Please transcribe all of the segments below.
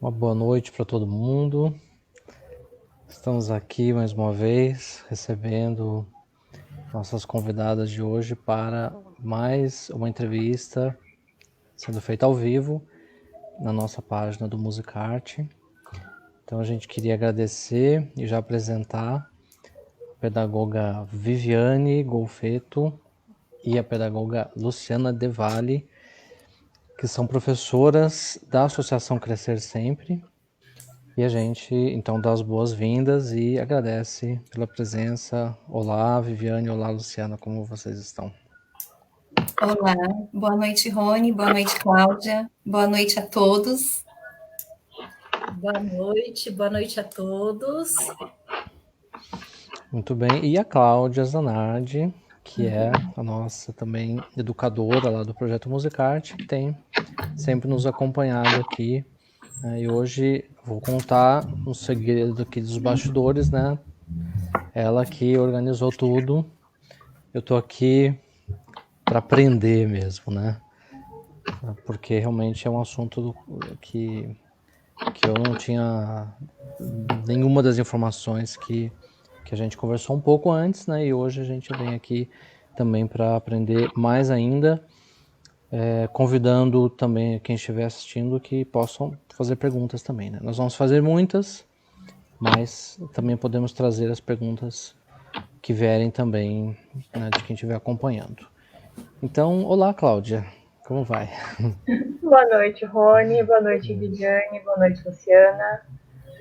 Uma boa noite para todo mundo. Estamos aqui mais uma vez recebendo nossas convidadas de hoje para mais uma entrevista sendo feita ao vivo na nossa página do Musicarte. Então a gente queria agradecer e já apresentar a pedagoga Viviane Golfeto e a pedagoga Luciana De Valle, que são professoras da Associação Crescer Sempre. E a gente, então, dá as boas-vindas e agradece pela presença. Olá, Viviane. Olá, Luciana. Como vocês estão? Olá. Boa noite, Rony. Boa noite, Cláudia. Boa noite a todos. Boa noite a todos. Muito bem. E a Cláudia Zanardi, que é a nossa também educadora lá do Projeto Musicarte, que tem sempre nos acompanhado aqui. E hoje vou contar um segredo aqui dos bastidores, né? Ela que organizou tudo. Eu tô aqui para aprender mesmo, né? Porque realmente é um assunto que eu não tinha nenhuma das informações que a gente conversou um pouco antes, né? E hoje a gente vem aqui também para aprender mais ainda, convidando também quem estiver assistindo que possam fazer perguntas também, né? Nós vamos fazer muitas, mas também podemos trazer as perguntas que vierem também, né, de quem estiver acompanhando. Então, olá, Cláudia, como vai? Boa noite, Rony. Boa noite, Viviane. Boa noite, Luciana.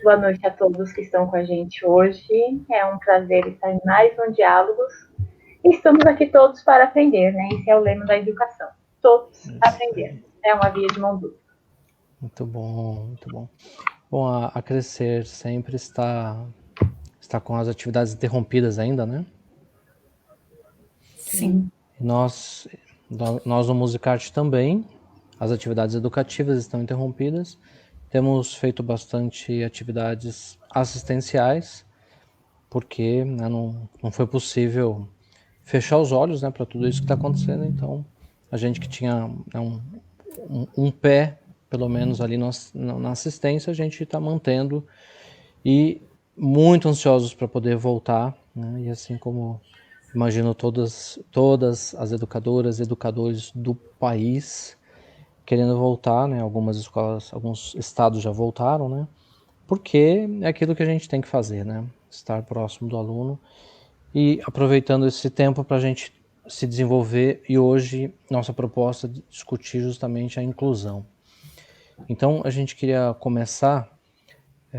Boa noite a todos que estão com a gente hoje. É um prazer estar em mais um Diálogos. Estamos aqui todos para aprender, né? Esse é o lema da educação. Todos aprendendo. É uma via de mão dupla. Muito bom, muito bom. Bom, a Crescer sempre está com as atividades interrompidas ainda, né? Sim. Nós no Musicarte também, as atividades educativas estão interrompidas. Temos feito bastante atividades assistenciais, porque, né, não foi possível fechar os olhos, né, para tudo isso que está acontecendo. Então, a gente que tinha, né, um pé, pelo menos ali na assistência, a gente está mantendo e muito ansiosos para poder voltar, né? E assim como imagino todas as educadoras e educadores do país querendo voltar, né? Algumas escolas, alguns estados já voltaram, né? Porque é aquilo que a gente tem que fazer, né? Estar próximo do aluno e aproveitando esse tempo para a gente se desenvolver. E hoje nossa proposta é discutir justamente a inclusão. Então a gente queria começar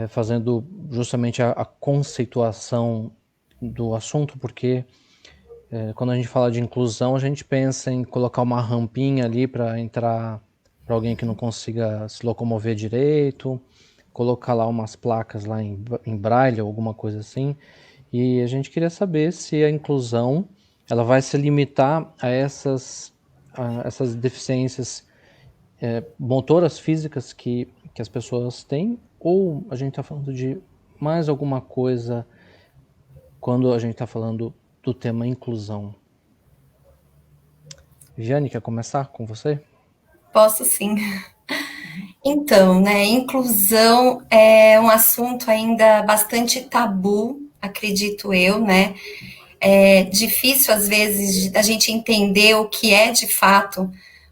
fazendo justamente a conceituação do assunto, porque quando a gente fala de inclusão, a gente pensa em colocar uma rampinha ali para entrar para alguém que não consiga se locomover direito, colocar lá umas placas lá em braille ou alguma coisa assim. E a gente queria saber se a inclusão ela vai se limitar a essas deficiências motoras físicas que as pessoas têm, ou a gente está falando de mais alguma coisa quando a gente está falando do tema inclusão. Viviane, quer começar com você? Posso sim. Então, né, inclusão é um assunto ainda bastante tabu, acredito eu, né? É difícil, às vezes, a gente entender o que é, de fato,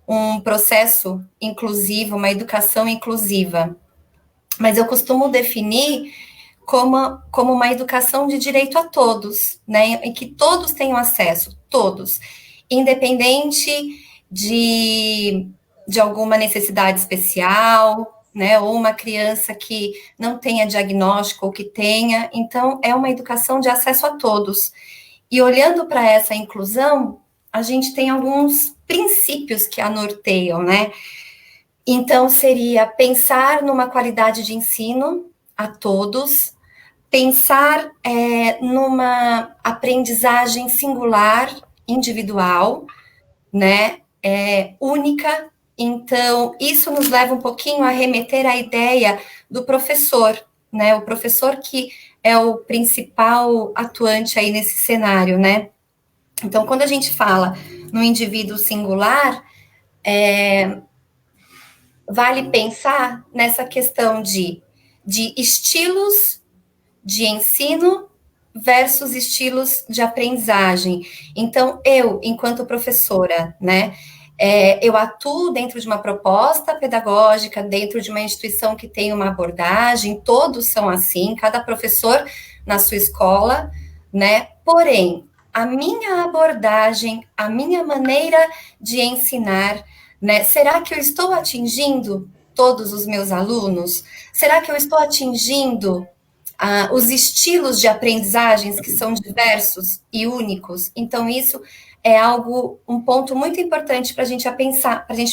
um processo inclusivo, uma educação inclusiva. Mas eu costumo definir como uma educação de direito a todos, né? Em que todos tenham acesso, todos, independente de alguma necessidade especial, né? Ou uma criança que não tenha diagnóstico ou que tenha. Então, é uma educação de acesso a todos. E olhando para essa inclusão, a gente tem alguns princípios que a norteiam, né? Então, seria pensar numa qualidade de ensino a todos, pensar numa aprendizagem singular, individual, né, única. Então, isso nos leva um pouquinho a remeter à ideia do professor, né, o professor que é o principal atuante aí nesse cenário, né. Então, quando a gente fala no indivíduo singular, vale pensar nessa questão de estilos de ensino versus estilos de aprendizagem. Então, eu, enquanto professora, né, eu atuo dentro de uma proposta pedagógica, dentro de uma instituição que tem uma abordagem, todos são assim, cada professor na sua escola, né? Porém, a minha abordagem, a minha maneira de ensinar, né? Será que eu estou atingindo todos os meus alunos? Será que eu estou atingindo os estilos de aprendizagens que são diversos e únicos? Então, isso é um ponto muito importante para a gente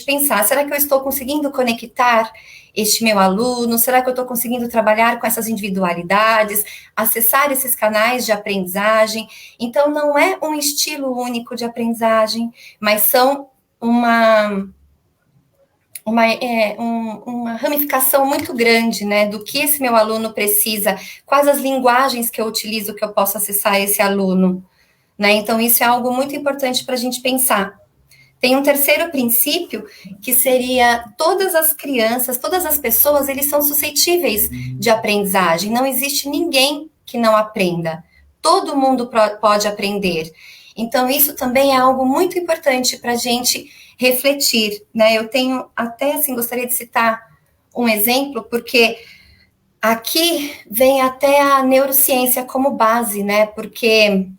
pensar, será que eu estou conseguindo conectar este meu aluno? Será que eu estou conseguindo trabalhar com essas individualidades, acessar esses canais de aprendizagem? Então, não é um estilo único de aprendizagem, mas são uma ramificação muito grande, né, do que esse meu aluno precisa, quais as linguagens que eu utilizo que eu posso acessar esse aluno, né? Então, isso é algo muito importante para a gente pensar. Tem um terceiro princípio, que seria todas as crianças, todas as pessoas, eles são suscetíveis de aprendizagem. Não existe ninguém que não aprenda. Todo mundo pode aprender. Então, isso também é algo muito importante para a gente refletir, né? Eu tenho até, assim, gostaria de citar um exemplo, porque aqui vem até a neurociência como base, né? Porque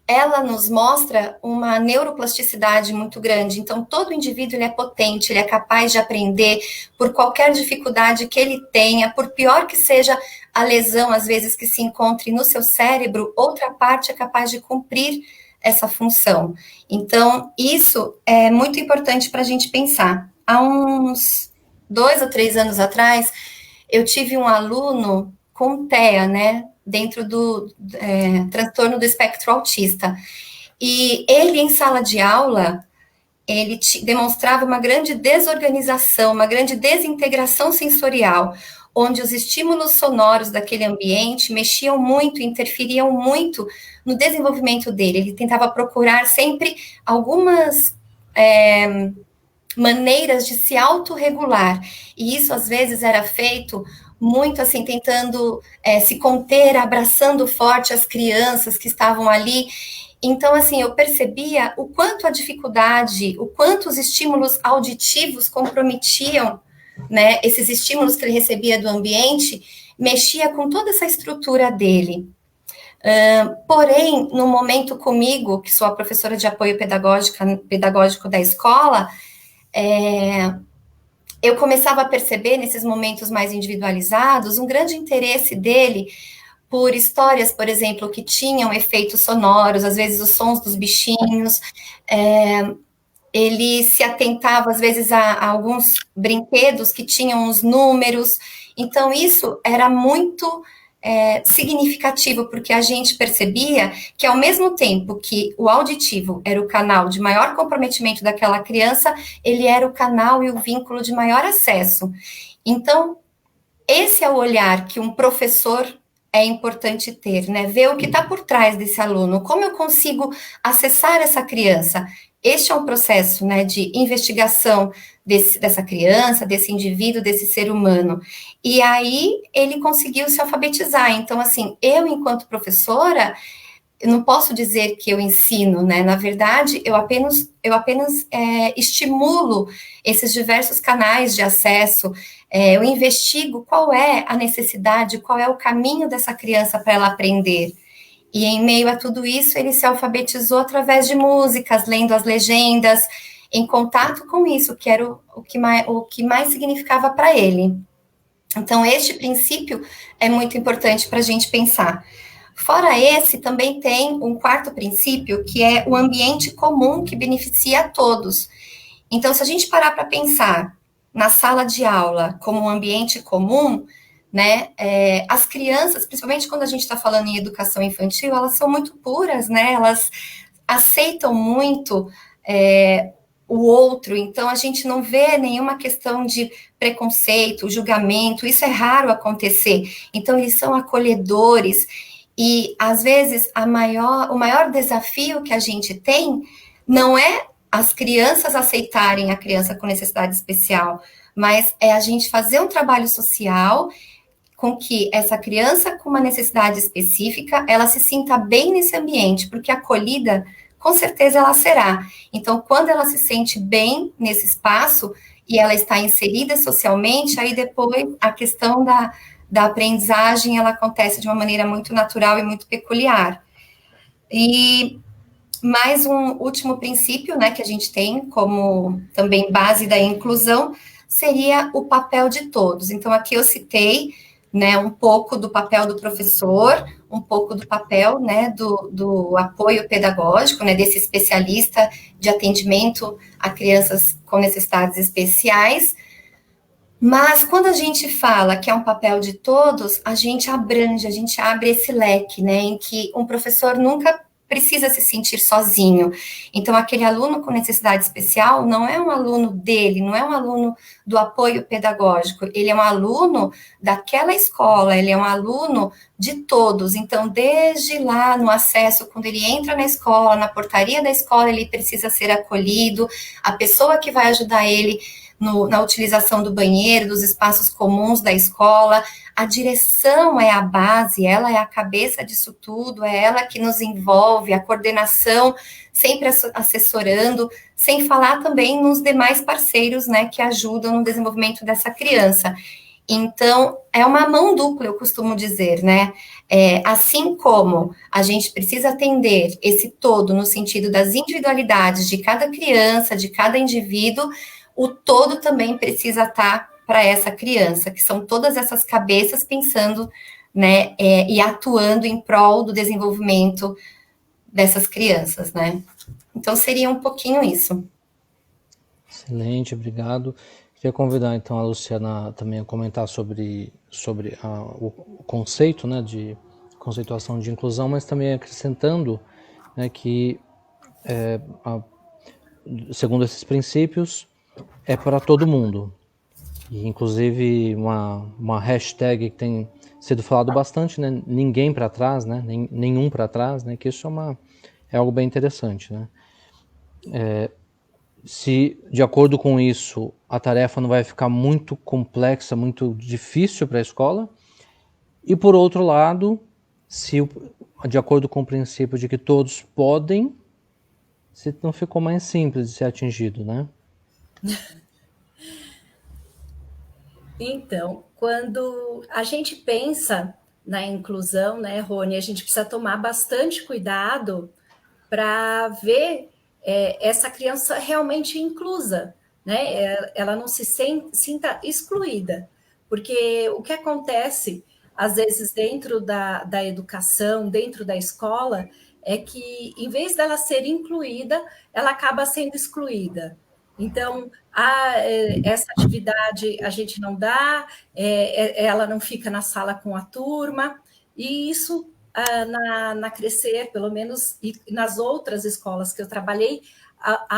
ela nos mostra uma neuroplasticidade muito grande. Então, todo indivíduo ele é potente, ele é capaz de aprender por qualquer dificuldade que ele tenha, por pior que seja a lesão, às vezes, que se encontre no seu cérebro, outra parte é capaz de cumprir essa função. Então, isso é muito importante para a gente pensar. Há uns 2 ou 3 anos atrás, eu tive um aluno com TEA, né, dentro do transtorno do espectro autista. E ele, em sala de aula, ele demonstrava uma grande desorganização, uma grande desintegração sensorial, onde os estímulos sonoros daquele ambiente mexiam muito, interferiam muito no desenvolvimento dele. Ele tentava procurar sempre algumas maneiras de se autorregular, e isso às vezes era feito muito assim, tentando se conter, abraçando forte as crianças que estavam ali. Então, assim, eu percebia o quanto a dificuldade, o quanto os estímulos auditivos comprometiam, né, esses estímulos que ele recebia do ambiente, mexia com toda essa estrutura dele. Porém, no momento comigo, que sou a professora de apoio pedagógico da escola, eu começava a perceber, nesses momentos mais individualizados, um grande interesse dele por histórias, por exemplo, que tinham efeitos sonoros, às vezes os sons dos bichinhos, ele se atentava, às vezes, a alguns brinquedos que tinham os números. Então, isso era muito significativo, porque a gente percebia que, ao mesmo tempo que o auditivo era o canal de maior comprometimento daquela criança, ele era o canal e o vínculo de maior acesso. Então, esse é o olhar que um professor é importante ter, né? Ver o que está por trás desse aluno, como eu consigo acessar essa criança. Este é um processo, né, de investigação dessa criança, desse indivíduo, desse ser humano. E aí ele conseguiu se alfabetizar. Então, assim, eu, enquanto professora, eu não posso dizer que eu ensino, né? Na verdade, eu apenas estimulo esses diversos canais de acesso, eu investigo qual é a necessidade, qual é o caminho dessa criança para ela aprender. E em meio a tudo isso, ele se alfabetizou através de músicas, lendo as legendas, em contato com isso, que era o que mais significava para ele. Então, este princípio é muito importante para a gente pensar. Fora esse, também tem um quarto princípio, que é o ambiente comum que beneficia a todos. Então, se a gente parar para pensar na sala de aula como um ambiente comum, né, as crianças, principalmente quando a gente está falando em educação infantil, elas são muito puras, né, elas aceitam muito o outro, então a gente não vê nenhuma questão de preconceito, julgamento, isso é raro acontecer. Então, eles são acolhedores, e às vezes o maior desafio que a gente tem não é as crianças aceitarem a criança com necessidade especial, mas é a gente fazer um trabalho social com que essa criança com uma necessidade específica, ela se sinta bem nesse ambiente, porque acolhida, com certeza ela será. Então, quando ela se sente bem nesse espaço e ela está inserida socialmente, aí depois a questão da aprendizagem, ela acontece de uma maneira muito natural e muito peculiar. E mais um último princípio, né, que a gente tem como também base da inclusão, seria o papel de todos. Então, aqui eu citei, né, um pouco do papel do professor, um pouco do papel, né, do apoio pedagógico, né, desse especialista de atendimento a crianças com necessidades especiais. Mas quando a gente fala que é um papel de todos, a gente abrange, a gente abre esse leque, né, em que um professor nunca precisa se sentir sozinho. Então, aquele aluno com necessidade especial não é um aluno dele, não é um aluno do apoio pedagógico, ele é um aluno daquela escola, ele é um aluno de todos. Então, desde lá no acesso, quando ele entra na escola, na portaria da escola, ele precisa ser acolhido, a pessoa que vai ajudar ele na utilização do banheiro, dos espaços comuns da escola, a direção é a base, ela é a cabeça disso tudo, é ela que nos envolve, a coordenação sempre assessorando, sem falar também nos demais parceiros, né, que ajudam no desenvolvimento dessa criança. Então, é uma mão dupla, eu costumo dizer, né? Assim como a gente precisa atender esse todo no sentido das individualidades de cada criança, de cada indivíduo, o todo também precisa estar para essa criança, que são todas essas cabeças pensando, né, e atuando em prol do desenvolvimento dessas crianças, né? Então, seria um pouquinho isso. Excelente, obrigado. Queria convidar, então, a Luciana também a comentar sobre o conceito, né, de conceituação de inclusão, mas também acrescentando, né, que, segundo esses princípios, é para todo mundo. E, inclusive, uma hashtag que tem sido falado bastante, né? Ninguém para trás, né? Nenhum para trás, né? Que isso é algo bem interessante, né? Se, de acordo com isso, a tarefa não vai ficar muito complexa, muito difícil para a escola. E, por outro lado, se, de acordo com o princípio de que todos podem, se não ficou mais simples de ser atingido, né? Então, quando a gente pensa na inclusão, né, Rony, a gente precisa tomar bastante cuidado para ver essa criança realmente inclusa, né? Ela não se sinta excluída, porque o que acontece, às vezes, dentro da educação, dentro da escola, é que, em vez dela ser incluída, ela acaba sendo excluída. Então, essa atividade a gente não dá, ela não fica na sala com a turma, e isso na Crescer, pelo menos, e nas outras escolas que eu trabalhei,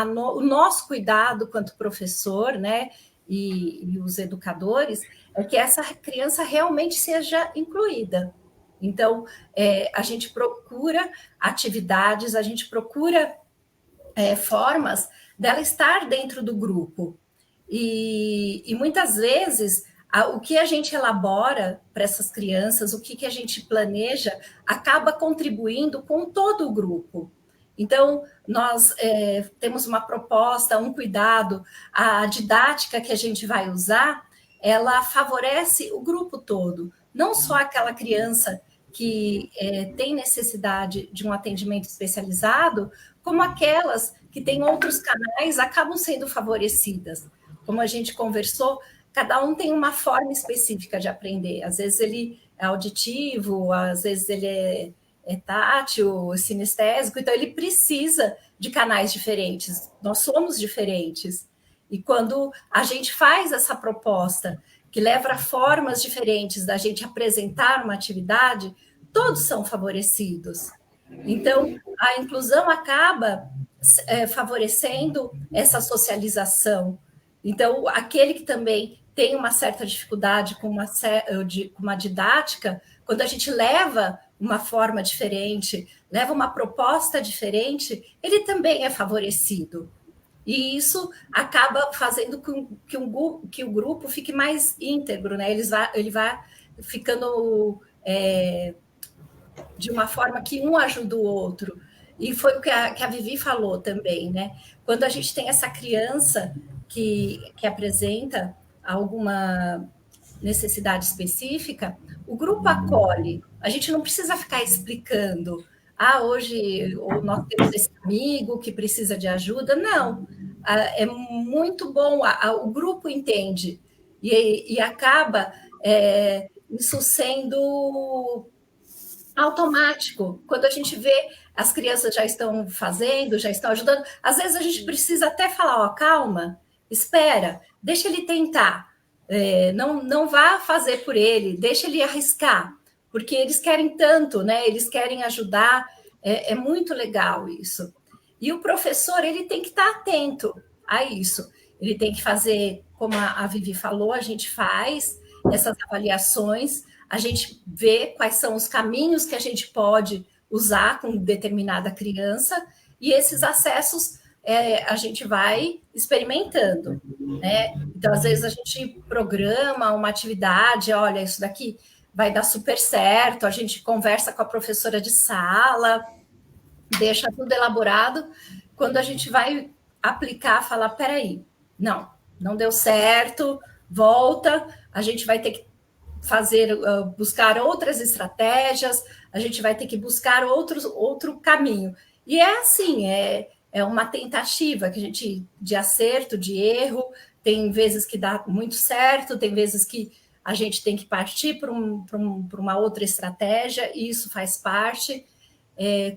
o nosso cuidado quanto professor, né, e os educadores, é que essa criança realmente seja incluída. Então, a gente procura atividades, a gente procura formas dela estar dentro do grupo. E muitas vezes, o que a gente elabora para essas crianças, o que a gente planeja, acaba contribuindo com todo o grupo. Então, nós temos uma proposta, um cuidado, a didática que a gente vai usar, ela favorece o grupo todo, não só aquela criança que tem necessidade de um atendimento especializado, como aquelas que têm outros canais acabam sendo favorecidas. Como a gente conversou, cada um tem uma forma específica de aprender. Às vezes ele é auditivo, às vezes ele é tátil, sinestésico, então ele precisa de canais diferentes. Nós somos diferentes. E quando a gente faz essa proposta, que leva a formas diferentes da gente apresentar uma atividade, todos são favorecidos. Então, a inclusão acaba favorecendo essa socialização. Então, aquele que também tem uma certa dificuldade com uma didática, quando a gente leva uma forma diferente, leva uma proposta diferente, ele também é favorecido. E isso acaba fazendo que o grupo fique mais íntegro, né? Ele vai ficando de uma forma que um ajuda o outro. E foi o que a Vivi falou também, né? Quando a gente tem essa criança que apresenta alguma necessidade específica, o grupo acolhe. A gente não precisa ficar explicando. Hoje ou nós temos esse amigo que precisa de ajuda. Não. É muito bom. O grupo entende. E acaba isso sendo automático. Quando a gente vê, as crianças já estão fazendo, já estão ajudando. Às vezes a gente precisa até falar, calma, espera, deixa ele tentar. Não vá fazer por ele, deixa ele arriscar, porque eles querem tanto, né? Eles querem ajudar, é muito legal isso. E o professor, ele tem que estar atento a isso. Ele tem que fazer, como a Vivi falou, a gente faz essas avaliações, a gente vê quais são os caminhos que a gente pode usar com determinada criança, e esses acessos a gente vai experimentando, né? Então, às vezes, a gente programa uma atividade, olha, isso daqui vai dar super certo, a gente conversa com a professora de sala, deixa tudo elaborado, quando a gente vai aplicar, falar, peraí, não deu certo, volta, a gente vai ter que buscar outras estratégias, a gente vai ter que buscar outro caminho. E é assim, é uma tentativa que de acerto, de erro, tem vezes que dá muito certo, tem vezes que a gente tem que partir para uma outra estratégia, e isso faz parte.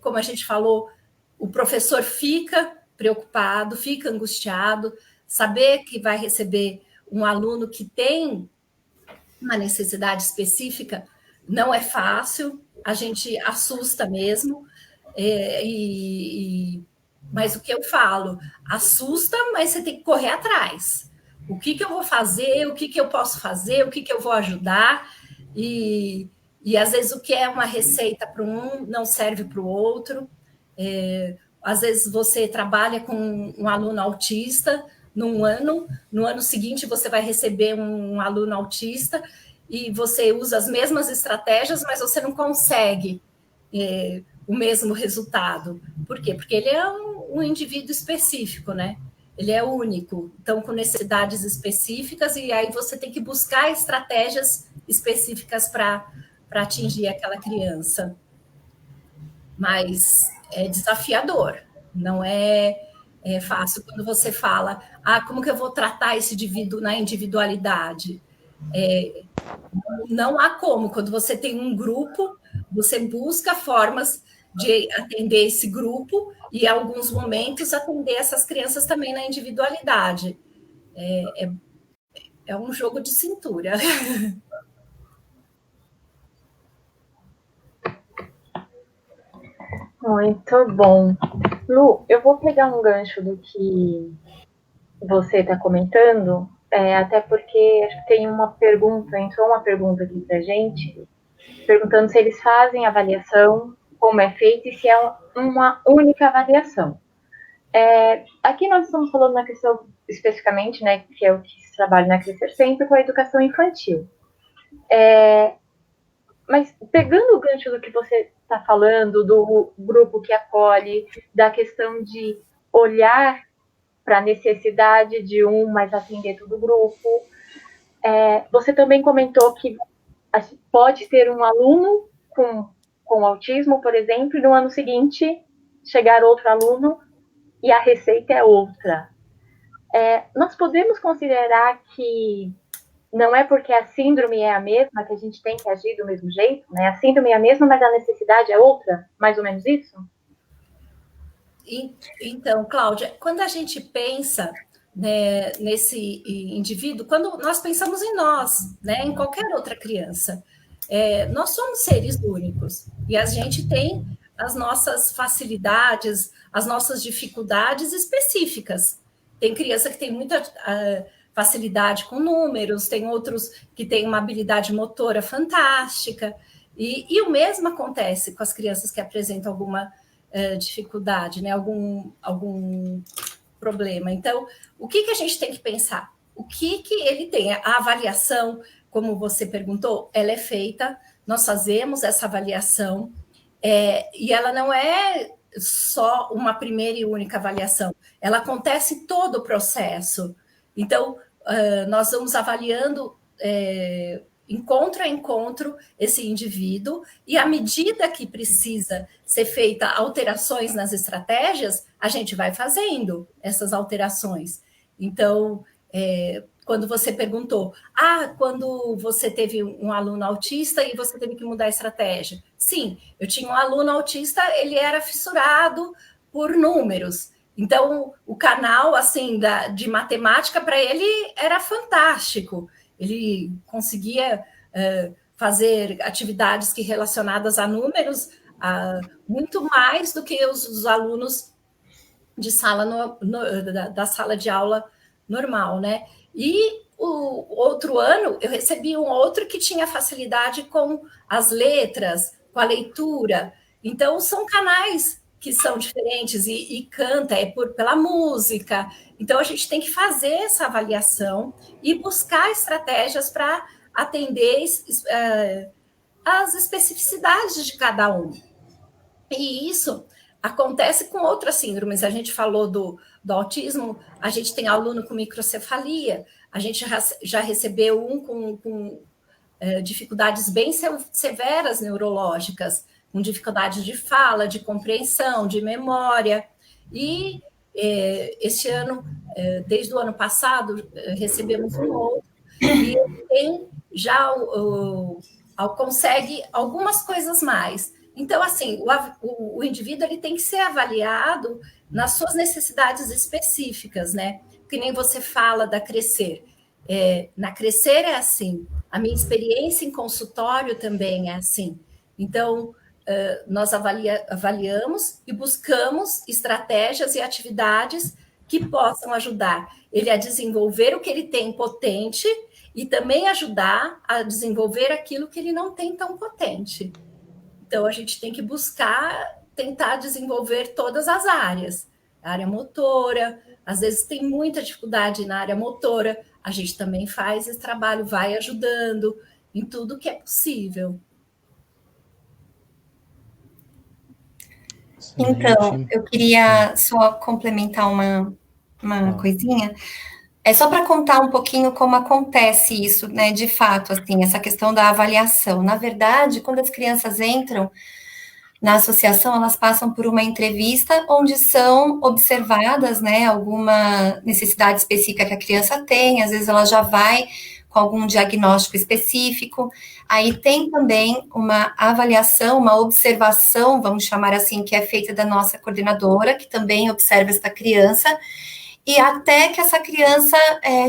Como a gente falou, o professor fica preocupado, fica angustiado, saber que vai receber um aluno que tem uma necessidade específica não é fácil, a gente assusta mesmo, mas o que eu falo, assusta, mas você tem que correr atrás. O que eu vou fazer, o que eu posso fazer, o que eu vou ajudar, e às vezes o que é uma receita para um não serve para o outro. Às vezes você trabalha com um aluno autista, no ano seguinte você vai receber um aluno autista e você usa as mesmas estratégias, mas você não consegue o mesmo resultado. Por quê? Porque ele é um indivíduo específico, né? Ele é único, então com necessidades específicas, e aí você tem que buscar estratégias específicas para atingir aquela criança. Mas é desafiador, não é fácil quando você fala, como que eu vou tratar esse indivíduo na individualidade? Não há como. Quando você tem um grupo, você busca formas de atender esse grupo e, em alguns momentos, atender essas crianças também na individualidade. É um jogo de cintura. Muito bom. Lu, eu vou pegar um gancho do que você está comentando, até porque acho que tem entrou uma pergunta aqui para a gente, perguntando se eles fazem avaliação, como é feito e se é uma única avaliação. Aqui nós estamos falando na questão especificamente, né, que é o que se trabalha na Crescer Sempre, com a educação infantil. Mas pegando o gancho do que você está falando, do grupo que acolhe, da questão de olhar para a necessidade de um, mas atender todo o grupo, você também comentou que pode ter um aluno com autismo, por exemplo, e no ano seguinte chegar outro aluno e a receita é outra. Nós podemos considerar que não é porque a síndrome é a mesma que a gente tem que agir do mesmo jeito, né? A síndrome é a mesma, mas a necessidade é outra? Mais ou menos isso? Então, Cláudia, quando a gente pensa, né, nesse indivíduo, quando nós pensamos em nós, né, em qualquer outra criança, nós somos seres únicos e a gente tem as nossas facilidades, as nossas dificuldades específicas. Tem criança que tem muita facilidade com números, tem outros que têm uma habilidade motora fantástica, e o mesmo acontece com as crianças que apresentam alguma dificuldade, né? algum problema. Então, o que a gente tem que pensar? O que ele tem? A avaliação, como você perguntou, ela é feita, nós fazemos essa avaliação, e ela não é só uma primeira e única avaliação, ela acontece em todo o processo. Então, nós vamos avaliando encontro a encontro esse indivíduo, e à medida que precisa ser feita alterações nas estratégias, a gente vai fazendo essas alterações. Então, quando você perguntou, quando você teve um aluno autista e você teve que mudar a estratégia. Sim, eu tinha um aluno autista, ele era fissurado por números. Então, o canal assim de matemática para ele era fantástico. Ele conseguia fazer atividades que relacionadas a números muito mais do que os alunos de sala da sala de aula normal, né? E o outro ano eu recebi um outro que tinha facilidade com as letras, com a leitura. Então, são canais que são diferentes e canta pela música. Então, a gente tem que fazer essa avaliação e buscar estratégias para atender as especificidades de cada um. E isso acontece com outras síndromes. A gente falou do autismo, a gente tem aluno com microcefalia, a gente já recebeu um com dificuldades bem severas neurológicas, com dificuldades de fala, de compreensão, de memória. E este ano, desde o ano passado, recebemos um outro, e ele tem já consegue algumas coisas mais. Então, assim, o indivíduo ele tem que ser avaliado nas suas necessidades específicas, né? Que nem você fala da Crescer. Na Crescer é assim. A minha experiência em consultório também é assim. Então, nós avaliamos e buscamos estratégias e atividades que possam ajudar ele a desenvolver o que ele tem potente e também ajudar a desenvolver aquilo que ele não tem tão potente. Então, a gente tem que tentar desenvolver todas as áreas. A área motora, às vezes tem muita dificuldade na área motora, a gente também faz esse trabalho, vai ajudando em tudo que é possível. Então, eu queria só complementar uma coisinha. É só para contar um pouquinho como acontece isso, né, de fato, assim, essa questão da avaliação. Na verdade, quando as crianças entram na associação, elas passam por uma entrevista onde são observadas, né, alguma necessidade específica que a criança tem, às vezes ela já vai com algum diagnóstico específico. Aí tem também uma avaliação, uma observação, vamos chamar assim, que é feita da nossa coordenadora, que também observa esta criança, e até que essa criança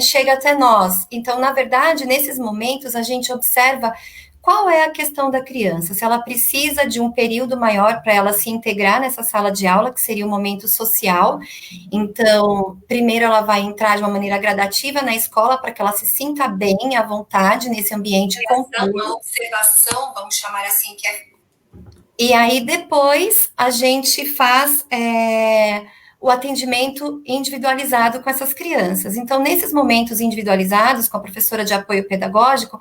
chega até nós. Então, na verdade, nesses momentos, a gente observa qual é a questão da criança, se ela precisa de um período maior para ela se integrar nessa sala de aula, que seria um momento social. Então, primeiro ela vai entrar de uma maneira gradativa na escola, para que ela se sinta bem, à vontade, nesse ambiente contínuo. Uma observação, vamos chamar assim, que é... E aí, depois, a gente faz... o atendimento individualizado com essas crianças. Então, nesses momentos individualizados, com a professora de apoio pedagógico,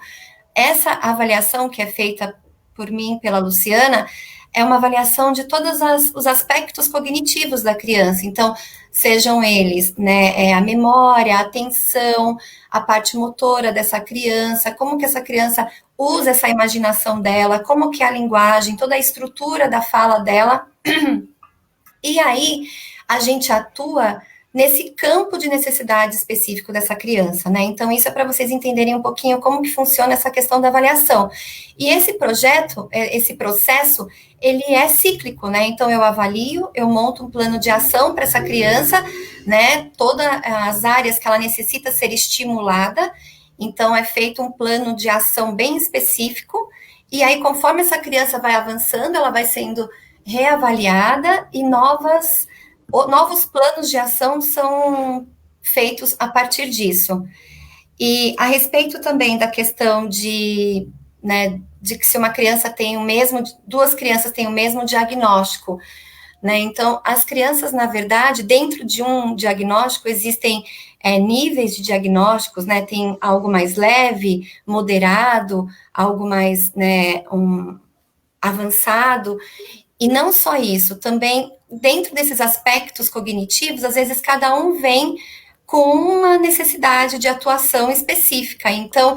essa avaliação que é feita por mim, pela Luciana, é uma avaliação de todos os aspectos cognitivos da criança. Então, sejam eles, né, a memória, a atenção, a parte motora dessa criança, como que essa criança usa essa imaginação dela, como que é a linguagem, toda a estrutura da fala dela. E aí, a gente atua nesse campo de necessidade específico dessa criança, né? Então, isso é para vocês entenderem um pouquinho como que funciona essa questão da avaliação. E esse projeto, esse processo, ele é cíclico, né? Então, eu avalio, eu monto um plano de ação para essa criança, né? Todas as áreas que ela necessita ser estimulada. Então, é feito um plano de ação bem específico. E aí, conforme essa criança vai avançando, ela vai sendo reavaliada e novos planos de ação são feitos a partir disso. E a respeito também da questão de que se uma criança tem duas crianças têm o mesmo diagnóstico, né? Então, as crianças, na verdade, dentro de um diagnóstico, existem níveis de diagnósticos, né? Tem algo mais leve, moderado, algo mais, né, avançado, e não só isso, também dentro desses aspectos cognitivos, às vezes cada um vem com uma necessidade de atuação específica, então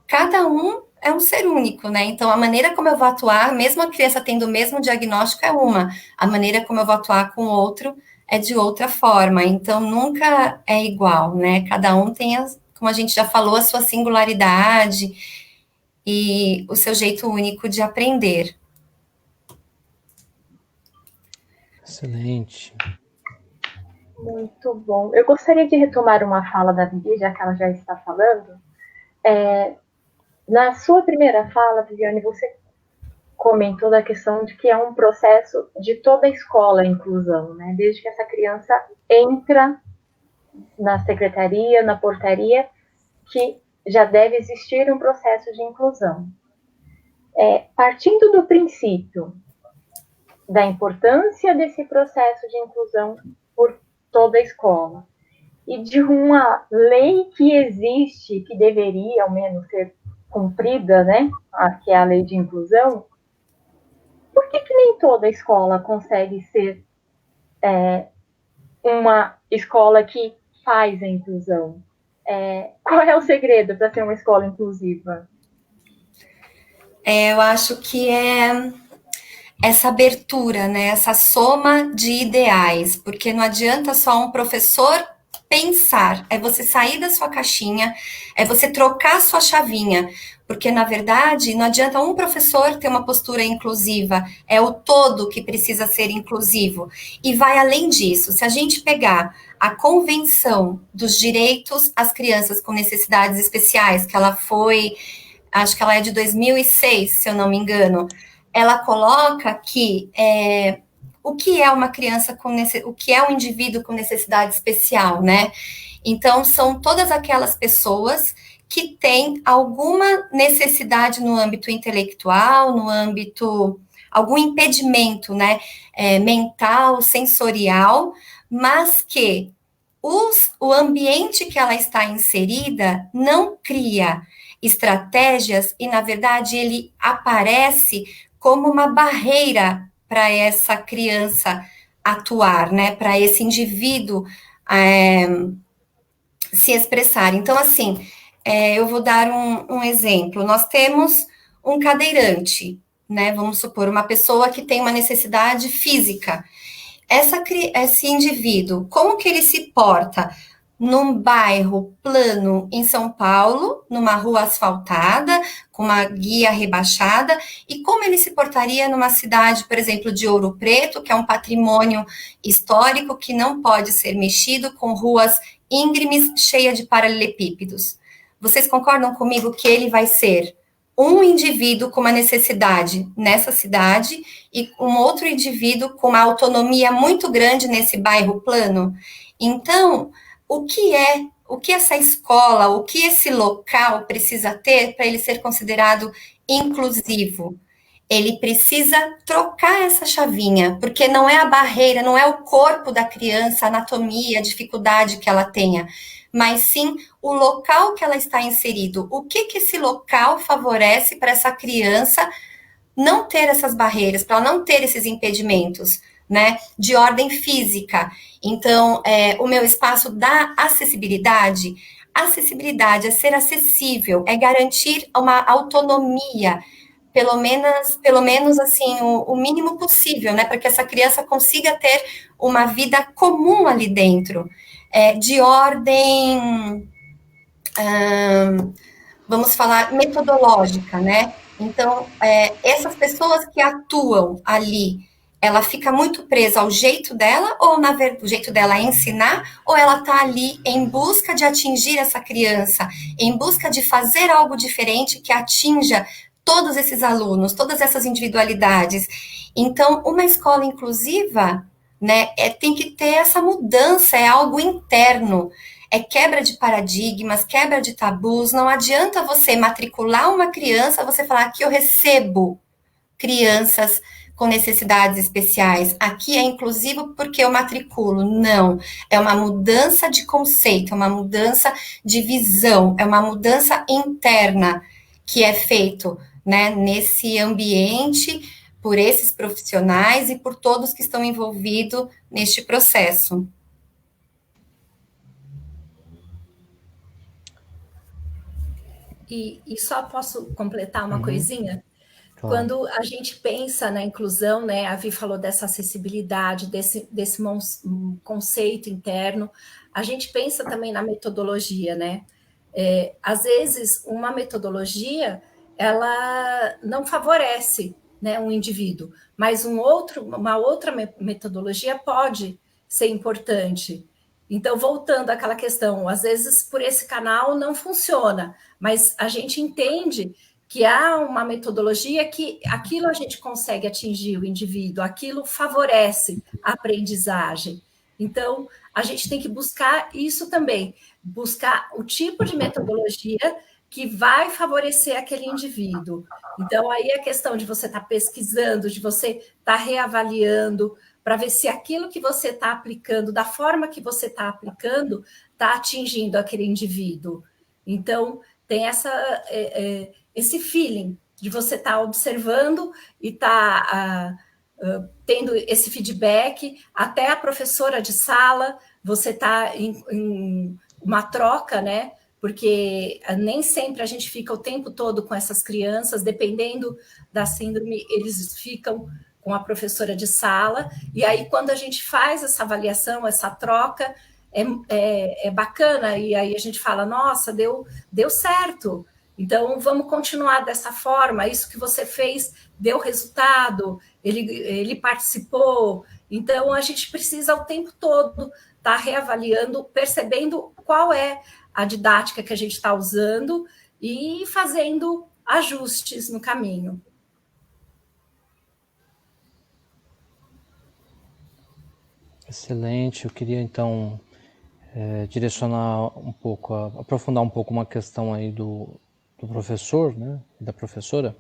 cada um é um ser único, né? Então a maneira como eu vou atuar, mesmo a criança tendo o mesmo diagnóstico, é uma, a maneira como eu vou atuar com o outro é de outra forma, então nunca é igual, né? Cada um tem, como a gente já falou, a sua singularidade e o seu jeito único de aprender. Excelente. Muito bom. Eu gostaria de retomar uma fala da Vivi, já que ela já está falando. Na sua primeira fala, Viviane, você comentou da questão de que é um processo de toda a escola a inclusão, né? Desde que essa criança entra na secretaria, na portaria, que já deve existir um processo de inclusão. Partindo do princípio da importância desse processo de inclusão por toda a escola e de uma lei que existe, que deveria ao menos ser cumprida, né, que é a lei de inclusão, por que nem toda escola consegue ser uma escola que faz a inclusão? Qual é o segredo para ser uma escola inclusiva? Eu acho que é essa abertura, né? Essa soma de ideais, porque não adianta só um professor pensar, é você sair da sua caixinha, é você trocar a sua chavinha, porque na verdade não adianta um professor ter uma postura inclusiva, é o todo que precisa ser inclusivo. E vai além disso, se a gente pegar a Convenção dos Direitos às Crianças com Necessidades Especiais, que ela foi, acho que ela é de 2006, se eu não me engano, ela coloca que o que é uma criança o que é um indivíduo com necessidade especial, né? Então, são todas aquelas pessoas que têm alguma necessidade no âmbito intelectual, no âmbito, algum impedimento, né? Mental, sensorial, mas que o ambiente que ela está inserida não cria estratégias e, na verdade, ele aparece como uma barreira para essa criança atuar, né? Para esse indivíduo se expressar. Então, assim, eu vou dar um exemplo. Nós temos um cadeirante, né? Vamos supor, uma pessoa que tem uma necessidade física. Esse indivíduo, como que ele se porta num bairro plano em São Paulo, numa rua asfaltada, com uma guia rebaixada, e como ele se portaria numa cidade, por exemplo, de Ouro Preto, que é um patrimônio histórico que não pode ser mexido, com ruas íngremes, cheias de paralelepípedos. Vocês concordam comigo que ele vai ser um indivíduo com uma necessidade nessa cidade e um outro indivíduo com uma autonomia muito grande nesse bairro plano? Então, o que essa escola, o que esse local precisa ter para ele ser considerado inclusivo? Ele precisa trocar essa chavinha, porque não é a barreira, não é o corpo da criança, a anatomia, a dificuldade que ela tenha, mas sim o local que ela está inserido. O que esse local favorece para essa criança não ter essas barreiras, para ela não ter esses impedimentos, né, de ordem física. Então, o meu espaço da acessibilidade é ser acessível, é garantir uma autonomia, pelo menos assim, o mínimo possível, né, para que essa criança consiga ter uma vida comum ali dentro, de ordem, vamos falar, metodológica, né? Então, essas pessoas que atuam ali, ela fica muito presa ao jeito dela, ou o jeito dela é ensinar, ou ela está ali em busca de atingir essa criança, em busca de fazer algo diferente que atinja todos esses alunos, todas essas individualidades. Então, uma escola inclusiva, né, tem que ter essa mudança, é algo interno, é quebra de paradigmas, quebra de tabus. Não adianta você matricular uma criança, você falar que eu recebo crianças com necessidades especiais. Aqui é inclusivo porque eu matriculo. Não, é uma mudança de conceito, é uma mudança de visão, é uma mudança interna que é feito, né, nesse ambiente, por esses profissionais e por todos que estão envolvidos neste processo. E só posso completar uma coisinha? Claro. Quando a gente pensa na inclusão, né, a Vi falou dessa acessibilidade, desse conceito interno, a gente pensa também na metodologia, né? Às vezes, uma metodologia, ela não favorece, né, um indivíduo, mas uma outra metodologia pode ser importante. Então, voltando àquela questão, às vezes por esse canal não funciona, mas a gente entende que há uma metodologia que aquilo a gente consegue atingir o indivíduo, aquilo favorece a aprendizagem. Então, a gente tem que buscar isso também, buscar o tipo de metodologia que vai favorecer aquele indivíduo. Então, aí a questão de você estar pesquisando, de você estar reavaliando, para ver se aquilo que você está aplicando, da forma que você está aplicando, está atingindo aquele indivíduo. Então, tem esse feeling de você estar observando e estar tendo esse feedback, até a professora de sala, você está em uma troca, né? Porque nem sempre a gente fica o tempo todo com essas crianças, dependendo da síndrome, eles ficam com a professora de sala, e aí quando a gente faz essa avaliação, essa troca, é bacana, e aí a gente fala, nossa, deu certo, então vamos continuar dessa forma, isso que você fez deu resultado, ele participou, então a gente precisa o tempo todo estar reavaliando, percebendo qual é a didática que a gente está usando e fazendo ajustes no caminho. Excelente. Eu queria então direcionar um pouco, aprofundar um pouco uma questão aí do professor, né, da professora,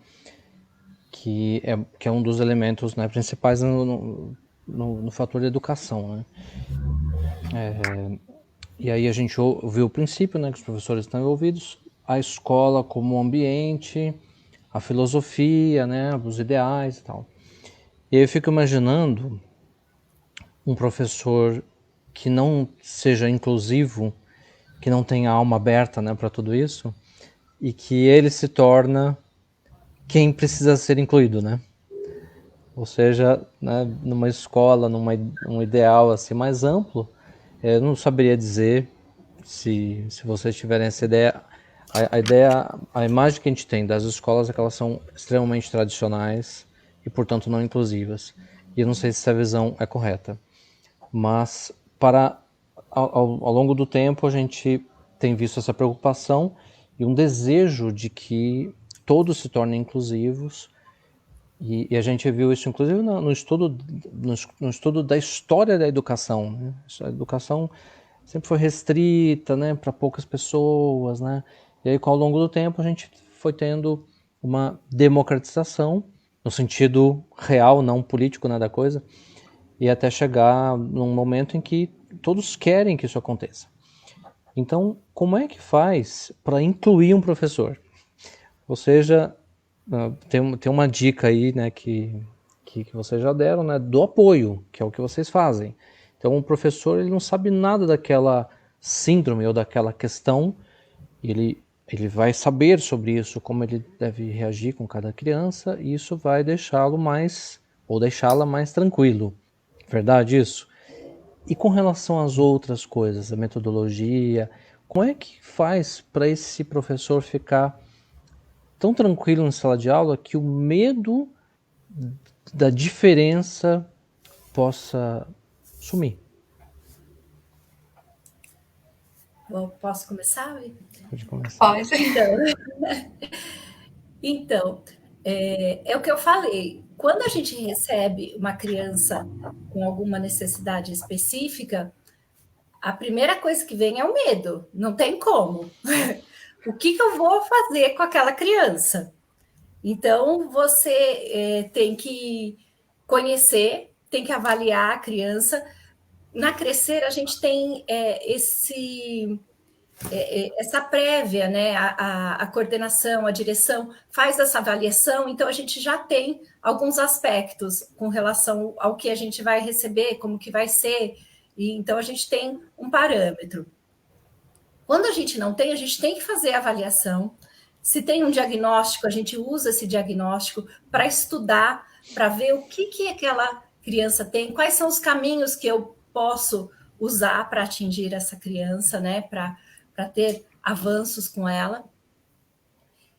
que é um dos elementos, né, principais no fator de educação, né? E aí a gente ouviu o princípio, né, que os professores estão envolvidos, a escola como ambiente, a filosofia, né, os ideais e tal. E aí eu fico imaginando um professor que não seja inclusivo, que não tenha alma aberta, né, para tudo isso, e que ele se torna quem precisa ser incluído, né? Ou seja, né, numa escola, num ideal assim mais amplo, eu não saberia dizer se vocês tiverem essa ideia. A imagem que a gente tem das escolas é que elas são extremamente tradicionais e, portanto, não inclusivas. E eu não sei se essa visão é correta. Mas, ao longo do tempo, a gente tem visto essa preocupação e um desejo de que todos se tornem inclusivos. E a gente viu isso, inclusive, no estudo da história da educação, né? A educação sempre foi restrita, né, para poucas pessoas, né? E aí, ao longo do tempo, a gente foi tendo uma democratização, no sentido real, não político, né, da coisa, e até chegar num momento em que todos querem que isso aconteça. Então, como é que faz para incluir um professor? Ou seja, tem uma dica aí, né, que vocês já deram, né, do apoio, que é o que vocês fazem. Então, o professor, ele não sabe nada daquela síndrome ou daquela questão, ele vai saber sobre isso, como ele deve reagir com cada criança, e isso vai deixá-lo deixá-la mais tranquilo. Verdade isso? E com relação às outras coisas, a metodologia, como é que faz para esse professor ficar tão tranquilo em sala de aula que o medo da diferença possa sumir? Posso começar? Pode começar. Pode. Então, é o que eu falei. Quando a gente recebe uma criança com alguma necessidade específica, a primeira coisa que vem é o medo. Não tem como. O que eu vou fazer com aquela criança? Então, você tem que conhecer, tem que avaliar a criança. Na Crescer, a gente tem essa prévia, né? A coordenação, a direção faz essa avaliação, então a gente já tem alguns aspectos com relação ao que a gente vai receber, como que vai ser, e então a gente tem um parâmetro. Quando a gente não tem, a gente tem que fazer a avaliação. Se tem um diagnóstico, a gente usa esse diagnóstico para estudar, para ver o que aquela criança tem, quais são os caminhos que eu posso usar para atingir essa criança, né? Para ter avanços com ela.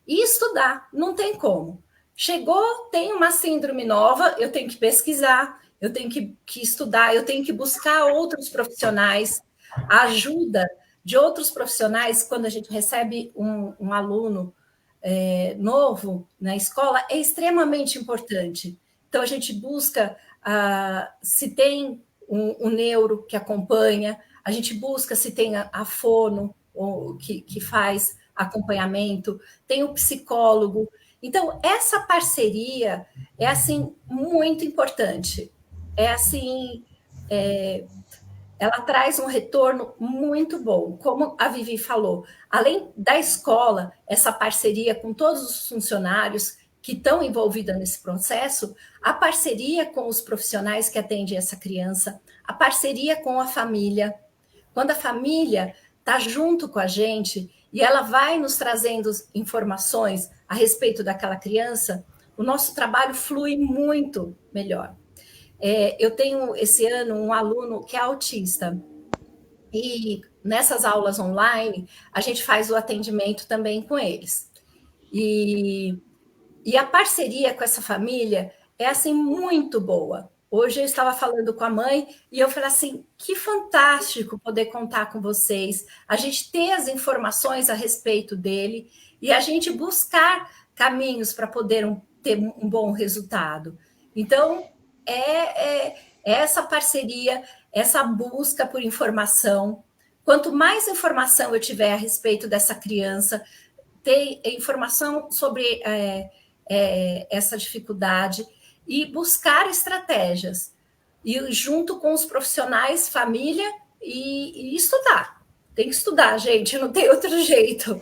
E estudar, não tem como. Chegou, tem uma síndrome nova, eu tenho que pesquisar, eu tenho que estudar, eu tenho que buscar outros profissionais, a ajuda de outros profissionais. Quando a gente recebe um aluno novo na escola, é extremamente importante. Então, a gente busca se tem um neuro que acompanha, a gente busca se tem a fono, que faz acompanhamento, tem o psicólogo. Então, essa parceria é, assim, muito importante. Ela traz um retorno muito bom. Como a Vivi falou, além da escola, essa parceria com todos os funcionários que estão envolvidos nesse processo, a parceria com os profissionais que atendem essa criança, a parceria com a família. Quando a família está junto com a gente e ela vai nos trazendo informações a respeito daquela criança, o nosso trabalho flui muito melhor. Eu tenho esse ano um aluno que é autista e nessas aulas online a gente faz o atendimento também com eles. E a parceria com essa família é assim muito boa. Hoje eu estava falando com a mãe e eu falei assim, que fantástico poder contar com vocês, a gente ter as informações a respeito dele e a gente buscar caminhos para poder ter um bom resultado. Então, essa parceria, essa busca por informação. Quanto mais informação eu tiver a respeito dessa criança, ter informação sobre essa dificuldade e buscar estratégias. E junto com os profissionais, família e estudar. Tem que estudar, gente, não tem outro jeito.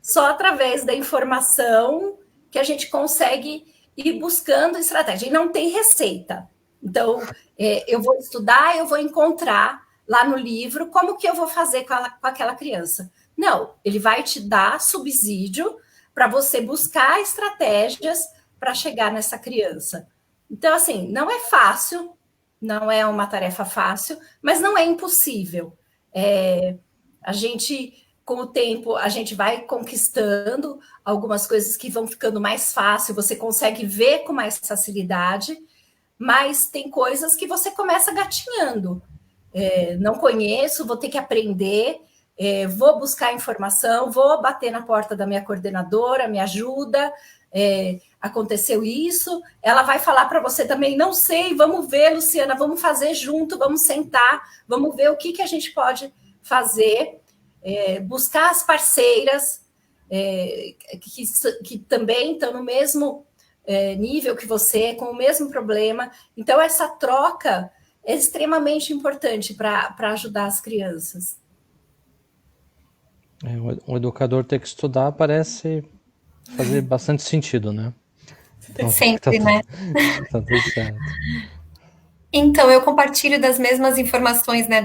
Só através da informação que a gente consegue ir buscando estratégia. E não tem receita. Então, eu vou estudar, eu vou encontrar lá no livro como que eu vou fazer com aquela criança. Não, ele vai te dar subsídio para você buscar estratégias para chegar nessa criança. Então, assim, não é fácil, não é uma tarefa fácil, mas não é impossível. A gente, com o tempo, a gente vai conquistando algumas coisas que vão ficando mais fácil, você consegue ver com mais facilidade, mas tem coisas que você começa gatinhando. Não conheço, vou ter que aprender, vou buscar informação, vou bater na porta da minha coordenadora, me ajuda, aconteceu isso, ela vai falar para você também, não sei, vamos ver, Luciana, vamos fazer junto, vamos sentar, vamos ver o que a gente pode fazer, buscar as parceiras que também estão no mesmo nível que você, com o mesmo problema. Então, essa troca é extremamente importante para ajudar as crianças. O educador ter que estudar parece fazer bastante sentido, né? Então, sempre, né? Tá tudo certo. Então, eu compartilho das mesmas informações, né?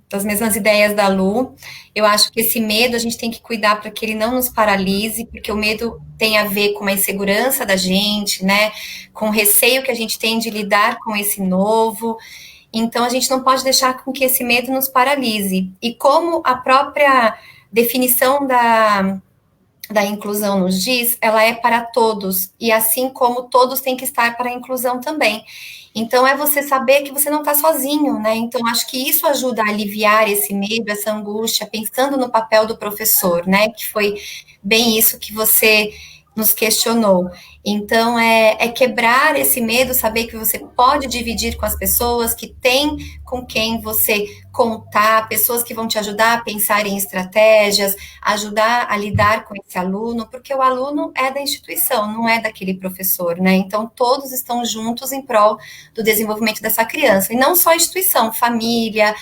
Das mesmas ideias da Lu. Eu acho que esse medo a gente tem que cuidar para que ele não nos paralise, porque o medo tem a ver com a insegurança da gente, né? Com o receio que a gente tem de lidar com esse novo. Então, a gente não pode deixar com que esse medo nos paralise. E como a própria definição da inclusão nos diz, ela é para todos. E assim como todos têm que estar para a inclusão também. Então, é você saber que você não está sozinho, né? Então, acho que isso ajuda a aliviar esse medo, essa angústia, pensando no papel do professor, né? Que foi bem isso que você nos questionou. Então, é quebrar esse medo, saber que você pode dividir com as pessoas, que tem com quem você contar, pessoas que vão te ajudar a pensar em estratégias, ajudar a lidar com esse aluno, porque o aluno é da instituição, não é daquele professor, né? Então, todos estão juntos em prol do desenvolvimento dessa criança. E não só a instituição, família,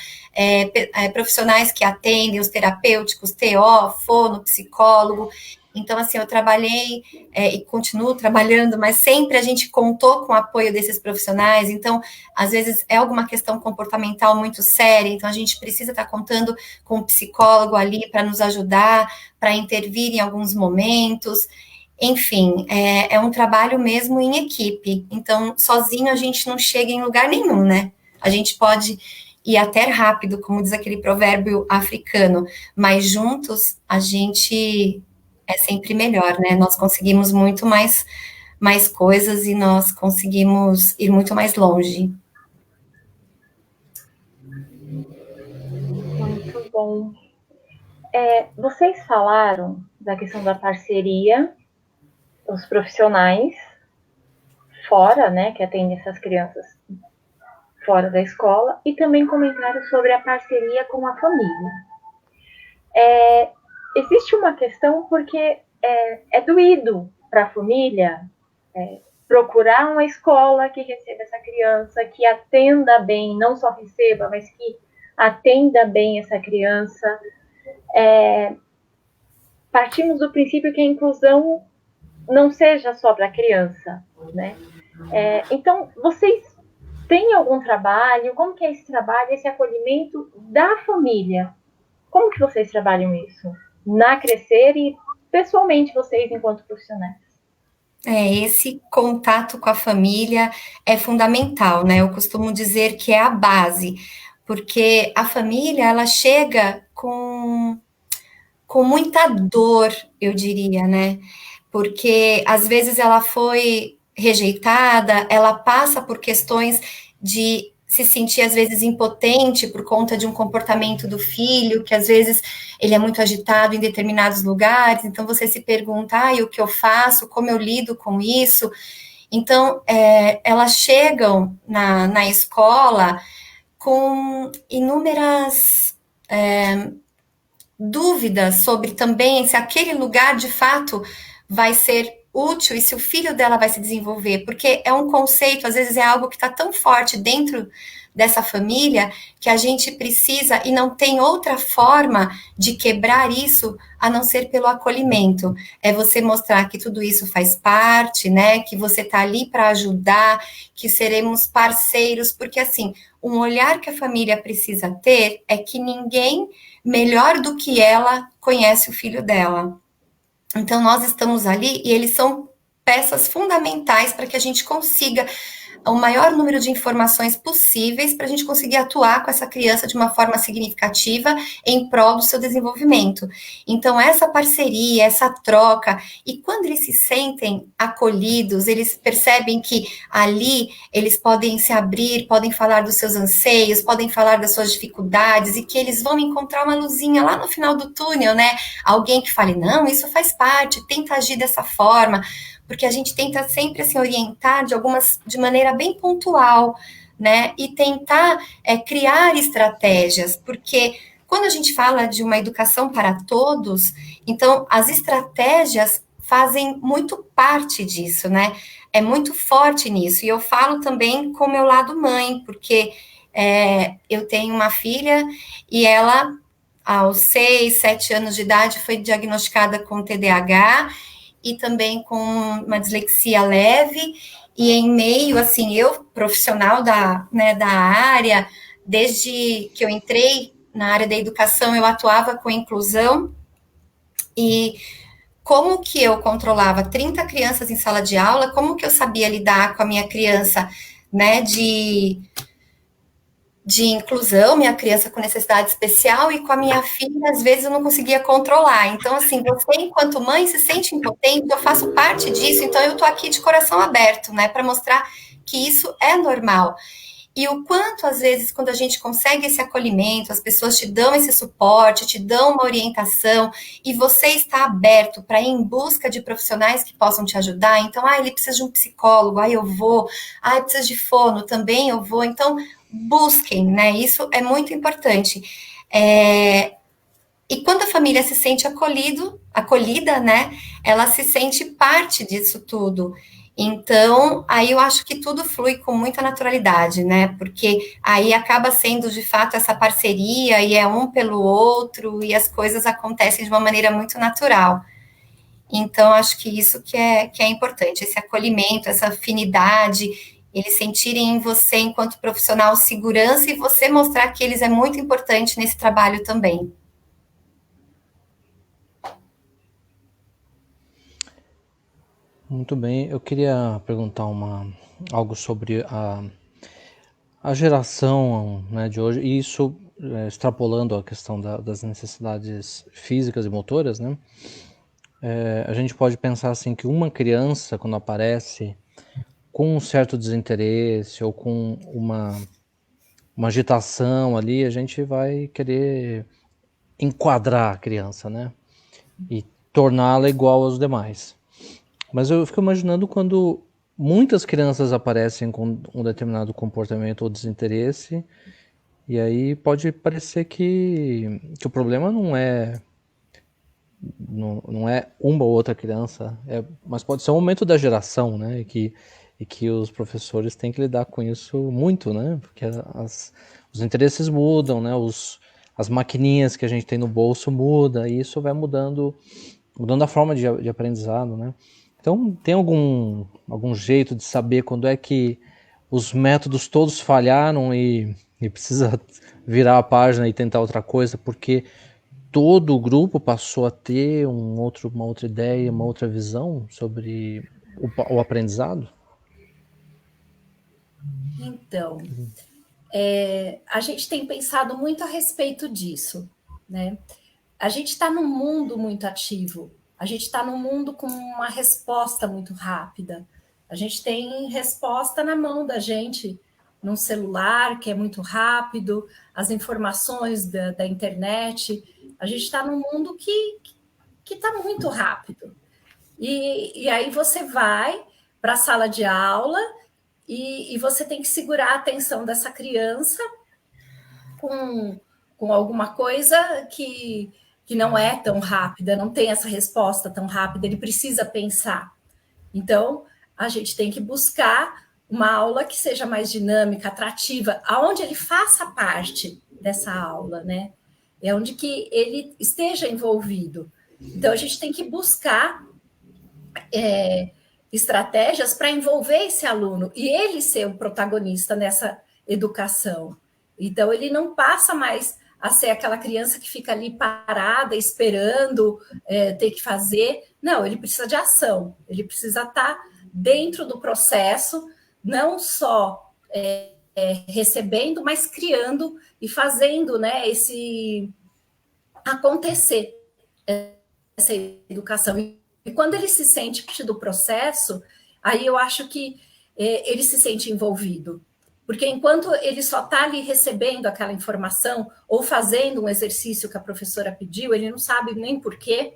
profissionais que atendem, os terapêuticos, TO, fono, psicólogo. Então, assim, eu trabalhei e continuo trabalhando, mas sempre a gente contou com o apoio desses profissionais. Então, às vezes é alguma questão comportamental muito séria, então a gente precisa estar contando com um psicólogo ali para nos ajudar, para intervir em alguns momentos. Enfim, é um trabalho mesmo em equipe. Então, sozinho a gente não chega em lugar nenhum, né? A gente pode ir até rápido, como diz aquele provérbio africano, mas juntos a gente é sempre melhor, né? Nós conseguimos muito mais coisas e nós conseguimos ir muito mais longe. Muito bom. Vocês falaram da questão da parceria, os profissionais fora, né, que atendem essas crianças fora da escola, e também comentaram sobre a parceria com a família. Existe uma questão porque é doído para a família procurar uma escola que receba essa criança, que atenda bem, não só receba, mas que atenda bem essa criança. Partimos do princípio que a inclusão não seja só para a criança, né? Então, vocês têm algum trabalho? Como que é esse trabalho, esse acolhimento da família? Como que vocês trabalham isso? Na Crescer e pessoalmente vocês enquanto profissionais? Esse contato com a família é fundamental, né? Eu costumo dizer que é a base, porque a família, ela chega com muita dor, eu diria, né? Porque às vezes ela foi rejeitada, ela passa por questões de se sentir às vezes impotente por conta de um comportamento do filho, que às vezes ele é muito agitado em determinados lugares, então você se pergunta, o que eu faço, como eu lido com isso? Então, elas chegam na escola com inúmeras dúvidas sobre também se aquele lugar de fato vai ser útil e se o filho dela vai se desenvolver, porque é um conceito, às vezes é algo que está tão forte dentro dessa família que a gente precisa e não tem outra forma de quebrar isso a não ser pelo acolhimento. É você mostrar que tudo isso faz parte, né? Que você está ali para ajudar, que seremos parceiros, porque assim, um olhar que a família precisa ter é que ninguém melhor do que ela conhece o filho dela. Então, nós estamos ali e eles são peças fundamentais para que a gente consiga o maior número de informações possíveis para a gente conseguir atuar com essa criança de uma forma significativa em prol do seu desenvolvimento. Então, essa parceria, essa troca, e quando eles se sentem acolhidos, eles percebem que ali eles podem se abrir, podem falar dos seus anseios, podem falar das suas dificuldades, e que eles vão encontrar uma luzinha lá no final do túnel, né? Alguém que fale, não, isso faz parte, tenta agir dessa forma, porque a gente tenta sempre assim, orientar de maneira bem pontual, né? E tentar criar estratégias, porque quando a gente fala de uma educação para todos, então as estratégias fazem muito parte disso, né? É muito forte nisso. E eu falo também com o meu lado mãe, porque eu tenho uma filha e ela, aos 6, 7 anos de idade, foi diagnosticada com TDAH e também com uma dislexia leve, e em meio, assim, eu, profissional da área, desde que eu entrei na área da educação, eu atuava com inclusão, e como que eu controlava 30 crianças em sala de aula, como que eu sabia lidar com a minha criança, né, de inclusão, minha criança com necessidade especial, e com a minha filha, às vezes eu não conseguia controlar. Então, assim, você, enquanto mãe, se sente impotente, eu faço parte disso, então eu tô aqui de coração aberto, né, para mostrar que isso é normal. E o quanto, às vezes, quando a gente consegue esse acolhimento, as pessoas te dão esse suporte, te dão uma orientação, e você está aberto para ir em busca de profissionais que possam te ajudar. Então, ele precisa de um psicólogo, eu vou. Precisa de fono, também eu vou. Então, busquem, né? Isso é muito importante. E quando a família se sente acolhida, né? Ela se sente parte disso tudo. Então, aí eu acho que tudo flui com muita naturalidade, né? Porque aí acaba sendo, de fato, essa parceria, e é um pelo outro, e as coisas acontecem de uma maneira muito natural. Então, acho que isso que é importante, esse acolhimento, essa afinidade, eles sentirem em você, enquanto profissional, segurança, e você mostrar que eles é muito importante nesse trabalho também. Muito bem, eu queria perguntar algo sobre a geração, né, de hoje, e isso extrapolando a questão das necessidades físicas e motoras, né? A gente pode pensar assim que uma criança, quando aparece com um certo desinteresse ou com uma agitação ali, a gente vai querer enquadrar a criança, né? E torná-la igual aos demais. Mas eu fico imaginando quando muitas crianças aparecem com um determinado comportamento ou desinteresse, e aí pode parecer que o problema não é uma ou outra criança, mas pode ser um momento da geração, né? E que os professores têm que lidar com isso muito, né? Porque os interesses mudam, né? As maquininhas que a gente tem no bolso mudam, e isso vai mudando a forma de aprendizado, né? Então, tem algum jeito de saber quando é que os métodos todos falharam e precisa virar a página e tentar outra coisa, porque todo o grupo passou a ter uma outra ideia, uma outra visão sobre o aprendizado? Então, a gente tem pensado muito a respeito disso, né? A gente está num mundo muito ativo, a gente está num mundo com uma resposta muito rápida. A gente tem resposta na mão da gente, num celular que é muito rápido, as informações da internet. A gente está num mundo que está muito rápido. E aí você vai para a sala de aula e você tem que segurar a atenção dessa criança com alguma coisa que não é tão rápida, não tem essa resposta tão rápida, ele precisa pensar. Então, a gente tem que buscar uma aula que seja mais dinâmica, atrativa, aonde ele faça parte dessa aula, né? É onde que ele esteja envolvido. Então, a gente tem que buscar estratégias para envolver esse aluno e ele ser o protagonista nessa educação. Então, ele não passa mais a ser aquela criança que fica ali parada, esperando ter que fazer. Não, ele precisa de ação, ele precisa estar dentro do processo, não só recebendo, mas criando e fazendo, né, acontecer essa educação. E quando ele se sente parte do processo, aí eu acho que ele se sente envolvido. Porque enquanto ele só está ali recebendo aquela informação ou fazendo um exercício que a professora pediu, ele não sabe nem por quê,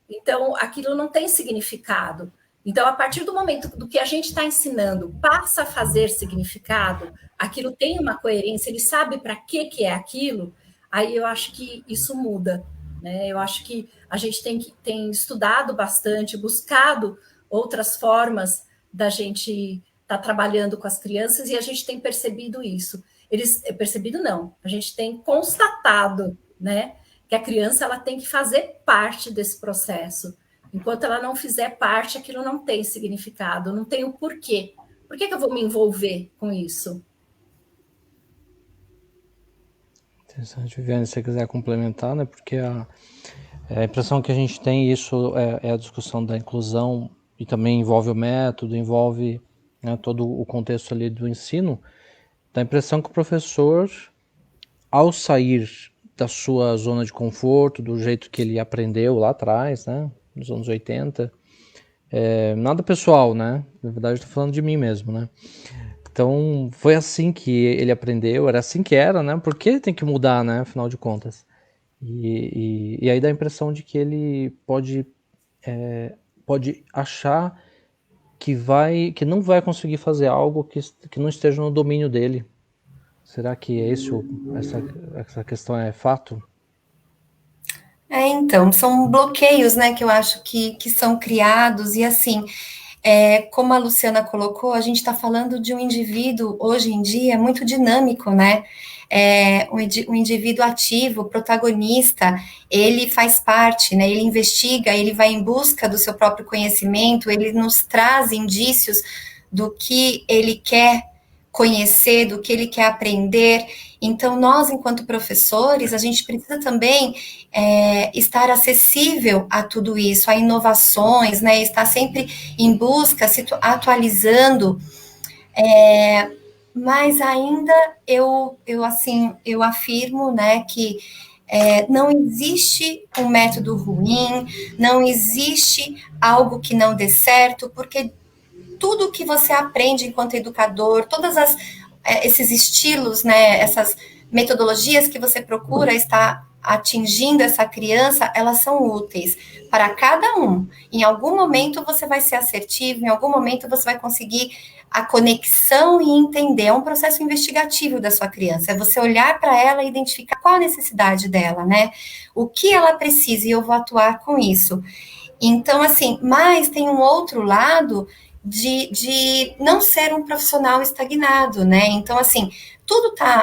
então aquilo não tem significado. Então, a partir do momento do que a gente está ensinando passa a fazer significado, aquilo tem uma coerência, ele sabe para que é aquilo, aí eu acho que isso muda. Né? Eu acho que a gente tem estudado bastante, buscado outras formas da gente estar trabalhando com as crianças e a gente tem percebido isso. Percebido não, a gente tem constatado, né, que a criança ela tem que fazer parte desse processo. Enquanto ela não fizer parte, aquilo não tem significado, não tem o porquê. Por que eu vou me envolver com isso? Interessante, Viviane, se você quiser complementar, né? Porque a impressão que a gente tem, isso é a discussão da inclusão, e também envolve o método, envolve, né, todo o contexto ali do ensino, dá a impressão que o professor, ao sair da sua zona de conforto, do jeito que ele aprendeu lá atrás, né, nos anos 80, nada pessoal, né, na verdade estou falando de mim mesmo, né, Então, foi assim que ele aprendeu, era assim que era, né? Por que tem que mudar, né? Afinal de contas. E aí dá a impressão de que ele pode achar que não vai conseguir fazer algo que não esteja no domínio dele. Será que é isso? Essa questão é fato? Então, são bloqueios, né, que eu acho que são criados, e assim, como a Luciana colocou, a gente está falando de um indivíduo, hoje em dia, muito dinâmico, né? Um indivíduo ativo, protagonista, ele faz parte, né? Ele investiga, ele vai em busca do seu próprio conhecimento, ele nos traz indícios do que ele quer conhecer, do que ele quer aprender. Então, nós, enquanto professores, a gente precisa também estar acessível a tudo isso, a inovações, né? Estar sempre em busca, se atualizando. Mas ainda eu afirmo, né, que não existe um método ruim, não existe algo que não dê certo, porque tudo que você aprende enquanto educador, esses estilos, né, essas metodologias que você procura estar atingindo essa criança, elas são úteis para cada um. Em algum momento você vai ser assertivo, em algum momento você vai conseguir a conexão e entender. É um processo investigativo da sua criança. É você olhar para ela e identificar qual a necessidade dela, né? O que ela precisa e eu vou atuar com isso. Então, assim, mas tem um outro lado de não ser um profissional estagnado, né? Então, assim,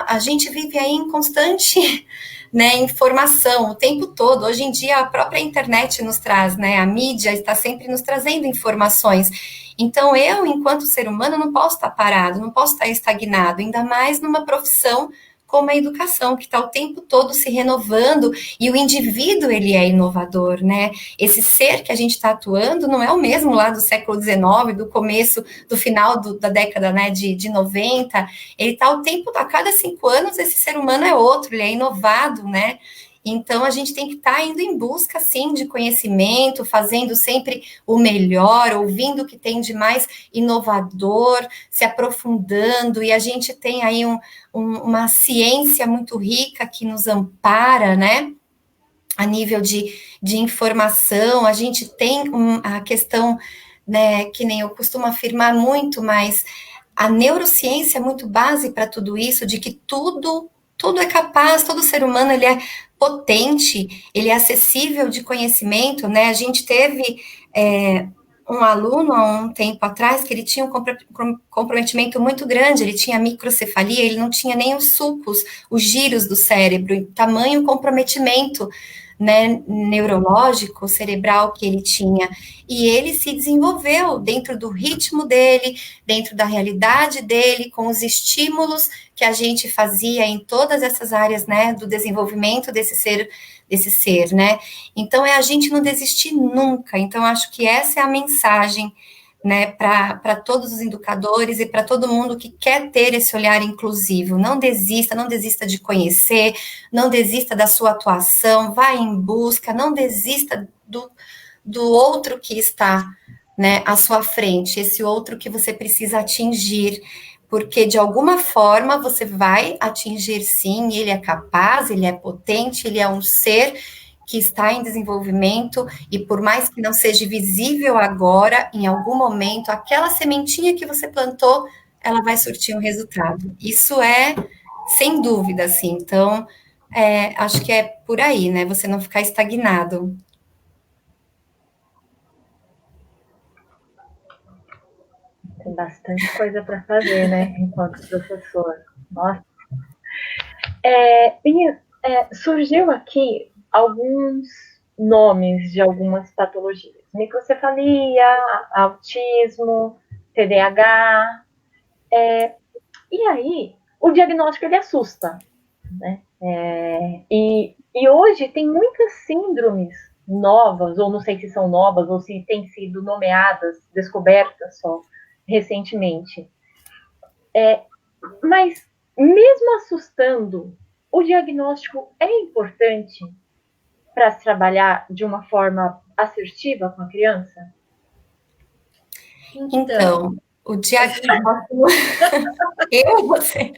a gente vive aí em constante, né, informação o tempo todo. Hoje em dia, a própria internet nos traz, né? A mídia está sempre nos trazendo informações. Então, eu, enquanto ser humano, não posso estar parado, não posso estar estagnado, ainda mais numa profissão como a educação, que está o tempo todo se renovando, e o indivíduo, ele é inovador, né? Esse ser que a gente está atuando não é o mesmo lá do século XIX, do final da década, né, de 90, ele está o tempo, a cada 5 anos, esse ser humano é outro, ele é inovado, né? Então, a gente tem que estar indo em busca, sim, de conhecimento, fazendo sempre o melhor, ouvindo o que tem de mais inovador, se aprofundando, e a gente tem aí uma ciência muito rica que nos ampara, né? A nível de informação, a gente tem a questão, né, que nem eu costumo afirmar muito, mas a neurociência é muito base para tudo isso, de que tudo é capaz, todo ser humano ele é potente, ele é acessível de conhecimento, né? A gente teve um aluno há um tempo atrás que ele tinha um comprometimento muito grande, ele tinha microcefalia, ele não tinha nem os sulcos, os giros do cérebro, tamanho comprometimento, né, neurológico, cerebral que ele tinha, e ele se desenvolveu dentro do ritmo dele, dentro da realidade dele, com os estímulos que a gente fazia em todas essas áreas, né, do desenvolvimento desse ser, né? Então, é a gente não desistir nunca. Então, acho que essa é a mensagem, né, para todos os educadores e para todo mundo que quer ter esse olhar inclusivo. Não desista de conhecer, não desista da sua atuação, vá em busca, não desista do outro que está, né, à sua frente, esse outro que você precisa atingir, porque de alguma forma você vai atingir sim, ele é capaz, ele é potente, ele é um ser que está em desenvolvimento, e por mais que não seja visível agora, em algum momento, aquela sementinha que você plantou, ela vai surtir um resultado. Isso é sem dúvida, assim. Então, acho que é por aí, né? Você não ficar estagnado. Tem bastante coisa para fazer, né, enquanto professor. Nossa. Surgiu aqui alguns nomes de algumas patologias. Microcefalia, autismo, TDAH. E aí, o diagnóstico ele assusta, né? E hoje tem muitas síndromes novas, ou não sei se são novas, ou se têm sido nomeadas, descobertas só recentemente. Mas, mesmo assustando, o diagnóstico é importante para se trabalhar de uma forma assertiva com a criança? Então, O diagnóstico. Eu, você.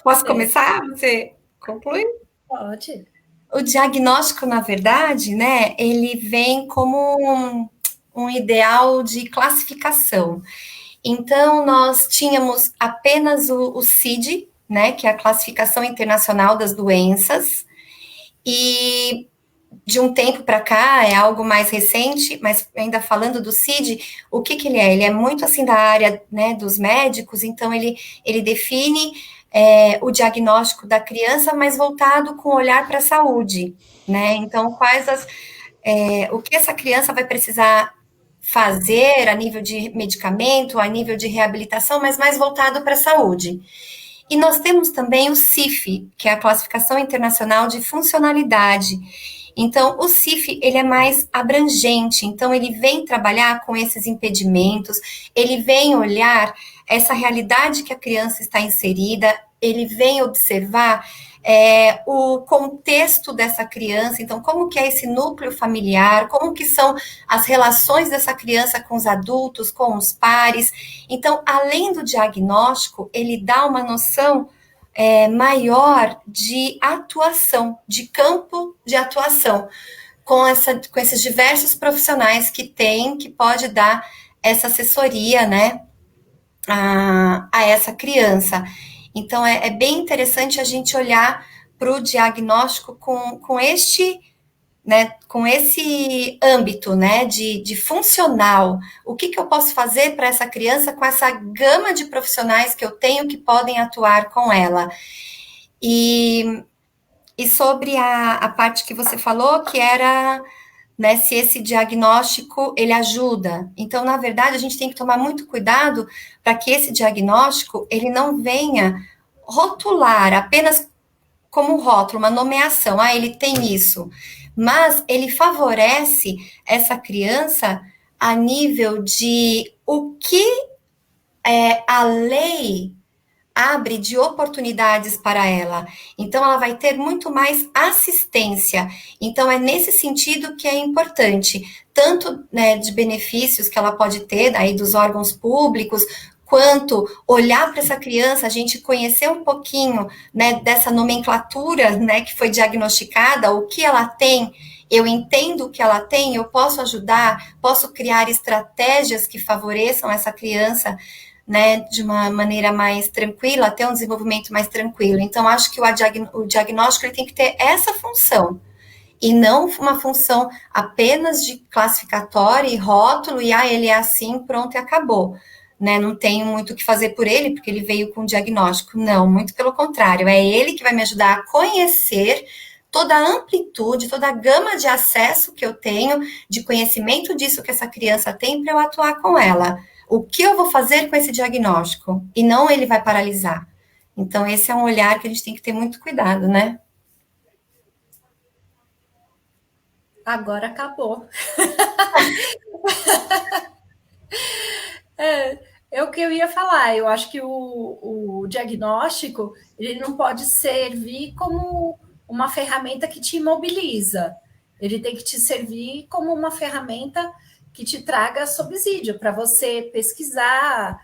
Posso começar? Você conclui? Pode. O diagnóstico, na verdade, né, ele vem como um ideal de classificação. Então, nós tínhamos apenas o CID, né, que é a Classificação Internacional das Doenças, e de um tempo para cá, é algo mais recente, mas ainda falando do CID, o que, que ele é? Ele é muito assim da área, né, dos médicos, então ele define o diagnóstico da criança, mas voltado com olhar para a saúde, né? Então, o que essa criança vai precisar fazer a nível de medicamento, a nível de reabilitação, mas mais voltado para a saúde. E nós temos também o CIF, que é a Classificação Internacional de Funcionalidade. Então, o CIF, ele é mais abrangente, então ele vem trabalhar com esses impedimentos, ele vem olhar essa realidade que a criança está inserida, ele vem observar o contexto dessa criança, então como que é esse núcleo familiar, como que são as relações dessa criança com os adultos, com os pares. Então, além do diagnóstico, ele dá uma noção maior de atuação, de campo de atuação, com esses diversos profissionais que tem, que pode dar essa assessoria, né, a essa criança. Então, é bem interessante a gente olhar para o diagnóstico com este, né, com esse âmbito, né, de funcional. O que eu posso fazer para essa criança com essa gama de profissionais que eu tenho que podem atuar com ela? E sobre a parte que você falou, que era, né, se esse diagnóstico, ele ajuda. Então, na verdade, a gente tem que tomar muito cuidado para que esse diagnóstico, ele não venha rotular apenas como rótulo, uma nomeação, ele tem isso. Mas ele favorece essa criança a nível de o que a lei abre de oportunidades para ela. Então, ela vai ter muito mais assistência. Então, é nesse sentido que é importante, tanto, né, de benefícios que ela pode ter aí dos órgãos públicos, quanto olhar para essa criança, a gente conhecer um pouquinho, né, dessa nomenclatura, né, que foi diagnosticada, o que ela tem. Eu entendo o que ela tem, eu posso ajudar, posso criar estratégias que favoreçam essa criança, né, de uma maneira mais tranquila, ter um desenvolvimento mais tranquilo. Então, acho que o diagnóstico ele tem que ter essa função, e não uma função apenas de classificatória e rótulo, e ele é assim, pronto, e acabou. Né? Não tenho muito o que fazer por ele, porque ele veio com diagnóstico. Não, muito pelo contrário, é ele que vai me ajudar a conhecer toda a amplitude, toda a gama de acesso que eu tenho, de conhecimento disso que essa criança tem, para eu atuar com ela. O que eu vou fazer com esse diagnóstico? E não ele vai paralisar. Então, esse é um olhar que a gente tem que ter muito cuidado, né? Agora acabou. É o que eu ia falar. Eu acho que o diagnóstico ele não pode servir como uma ferramenta que te imobiliza. Ele tem que te servir como uma ferramenta que te traga subsídio para você pesquisar,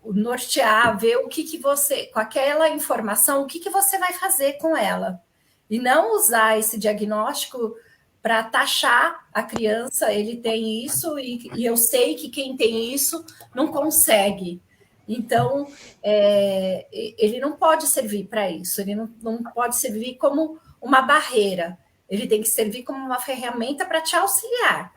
nortear, ver o que você, com aquela informação, o que você vai fazer com ela. E não usar esse diagnóstico para taxar a criança, ele tem isso, e eu sei que quem tem isso não consegue. Então, ele não pode servir para isso, ele não pode servir como uma barreira, ele tem que servir como uma ferramenta para te auxiliar.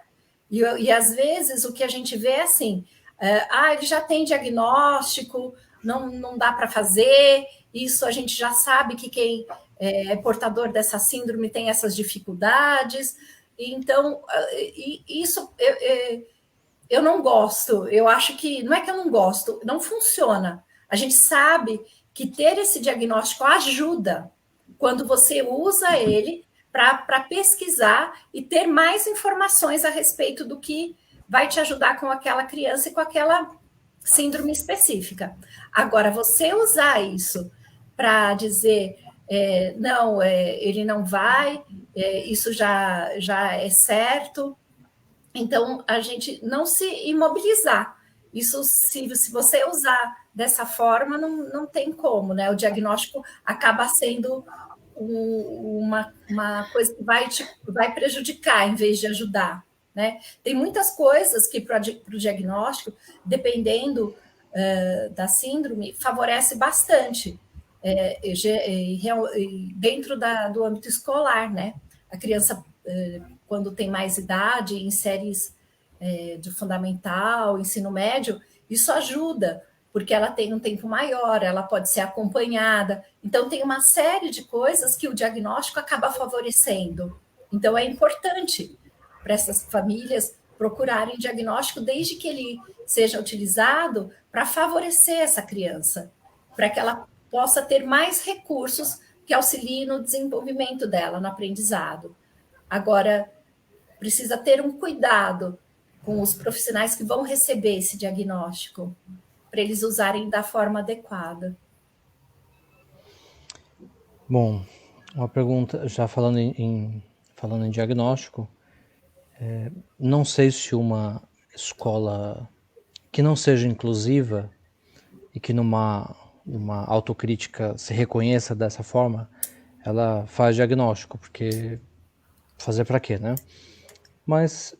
E às vezes o que a gente vê é assim, ele já tem diagnóstico, não dá para fazer, isso a gente já sabe que quem é portador dessa síndrome tem essas dificuldades. Então, isso eu não gosto. Eu acho que, não é que eu não gosto, não funciona. A gente sabe que ter esse diagnóstico ajuda quando você usa ele para pesquisar e ter mais informações a respeito do que vai te ajudar com aquela criança e com aquela síndrome específica. Agora, você usar isso para dizer, não, ele não vai, isso já é certo, Então, a gente não se imobilizar. Isso, se você usar dessa forma, não tem como, né? O diagnóstico acaba sendo uma coisa que vai prejudicar em vez de ajudar, né? Tem muitas coisas que para o diagnóstico, dependendo da síndrome, favorece bastante dentro do âmbito escolar, né? A criança, quando tem mais idade, em séries de fundamental, ensino médio, isso ajuda, porque ela tem um tempo maior, ela pode ser acompanhada. Então, tem uma série de coisas que o diagnóstico acaba favorecendo. Então, é importante para essas famílias procurarem diagnóstico desde que ele seja utilizado para favorecer essa criança, para que ela possa ter mais recursos que auxiliem no desenvolvimento dela, no aprendizado. Agora, precisa ter um cuidado com os profissionais que vão receber esse diagnóstico, para eles usarem da forma adequada. Bom, uma pergunta, já falando em diagnóstico, não sei se uma escola que não seja inclusiva e que numa autocrítica se reconheça dessa forma, ela faz diagnóstico, porque fazer para quê, né? Mas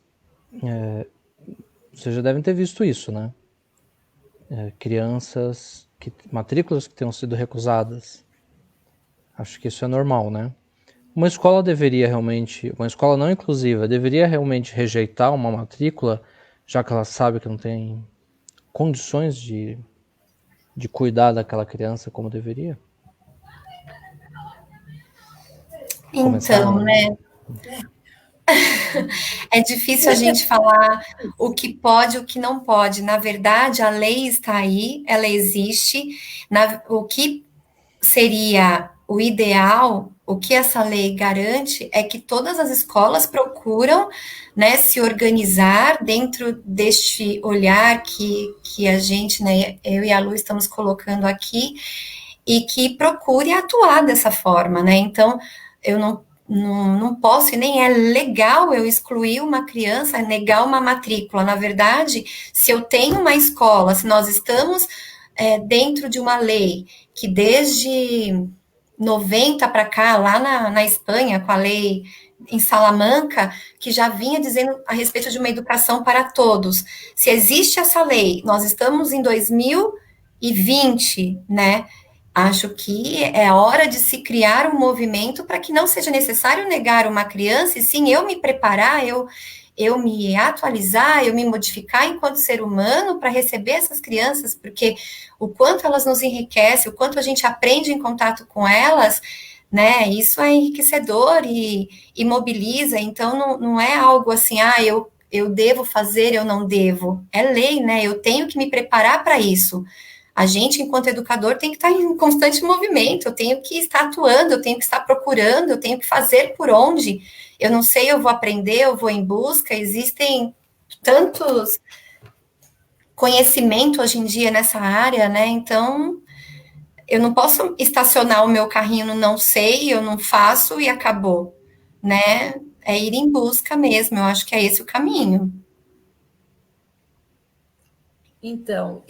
vocês já devem ter visto isso, né? Matrículas que tenham sido recusadas. Acho que isso é normal, né? Uma escola não inclusiva, deveria realmente rejeitar uma matrícula, já que ela sabe que não tem condições de cuidar daquela criança como deveria? Então, né? É difícil a gente falar o que pode e o que não pode. Na verdade, a lei está aí, ela existe. O que seria o ideal, o que essa lei garante é que todas as escolas procuram, né, se organizar dentro deste olhar que a gente, né, eu e a Lu estamos colocando aqui, e que procure atuar dessa forma, né? Então, eu não posso, e nem é legal eu excluir uma criança, negar uma matrícula. Na verdade, se eu tenho uma escola, se nós estamos dentro de uma lei que desde 90 para cá, lá na Espanha, com a lei em Salamanca, que já vinha dizendo a respeito de uma educação para todos. Se existe essa lei, nós estamos em 2020, né? Acho que é hora de se criar um movimento para que não seja necessário negar uma criança, e sim eu me preparar, eu me atualizar, eu me modificar enquanto ser humano para receber essas crianças, porque o quanto elas nos enriquecem, o quanto a gente aprende em contato com elas, né? Isso é enriquecedor e mobiliza. Então, não é algo assim, eu devo fazer, eu não devo. É lei, né? Eu tenho que me preparar para isso. A gente, enquanto educador, tem que estar em constante movimento, eu tenho que estar atuando, eu tenho que estar procurando, eu tenho que fazer por onde. Eu não sei, eu vou aprender, eu vou em busca. Existem tantos conhecimento hoje em dia nessa área, né? Então, eu não posso estacionar o meu carrinho no não sei, eu não faço e acabou, né? É ir em busca mesmo, eu acho que é esse o caminho. Então,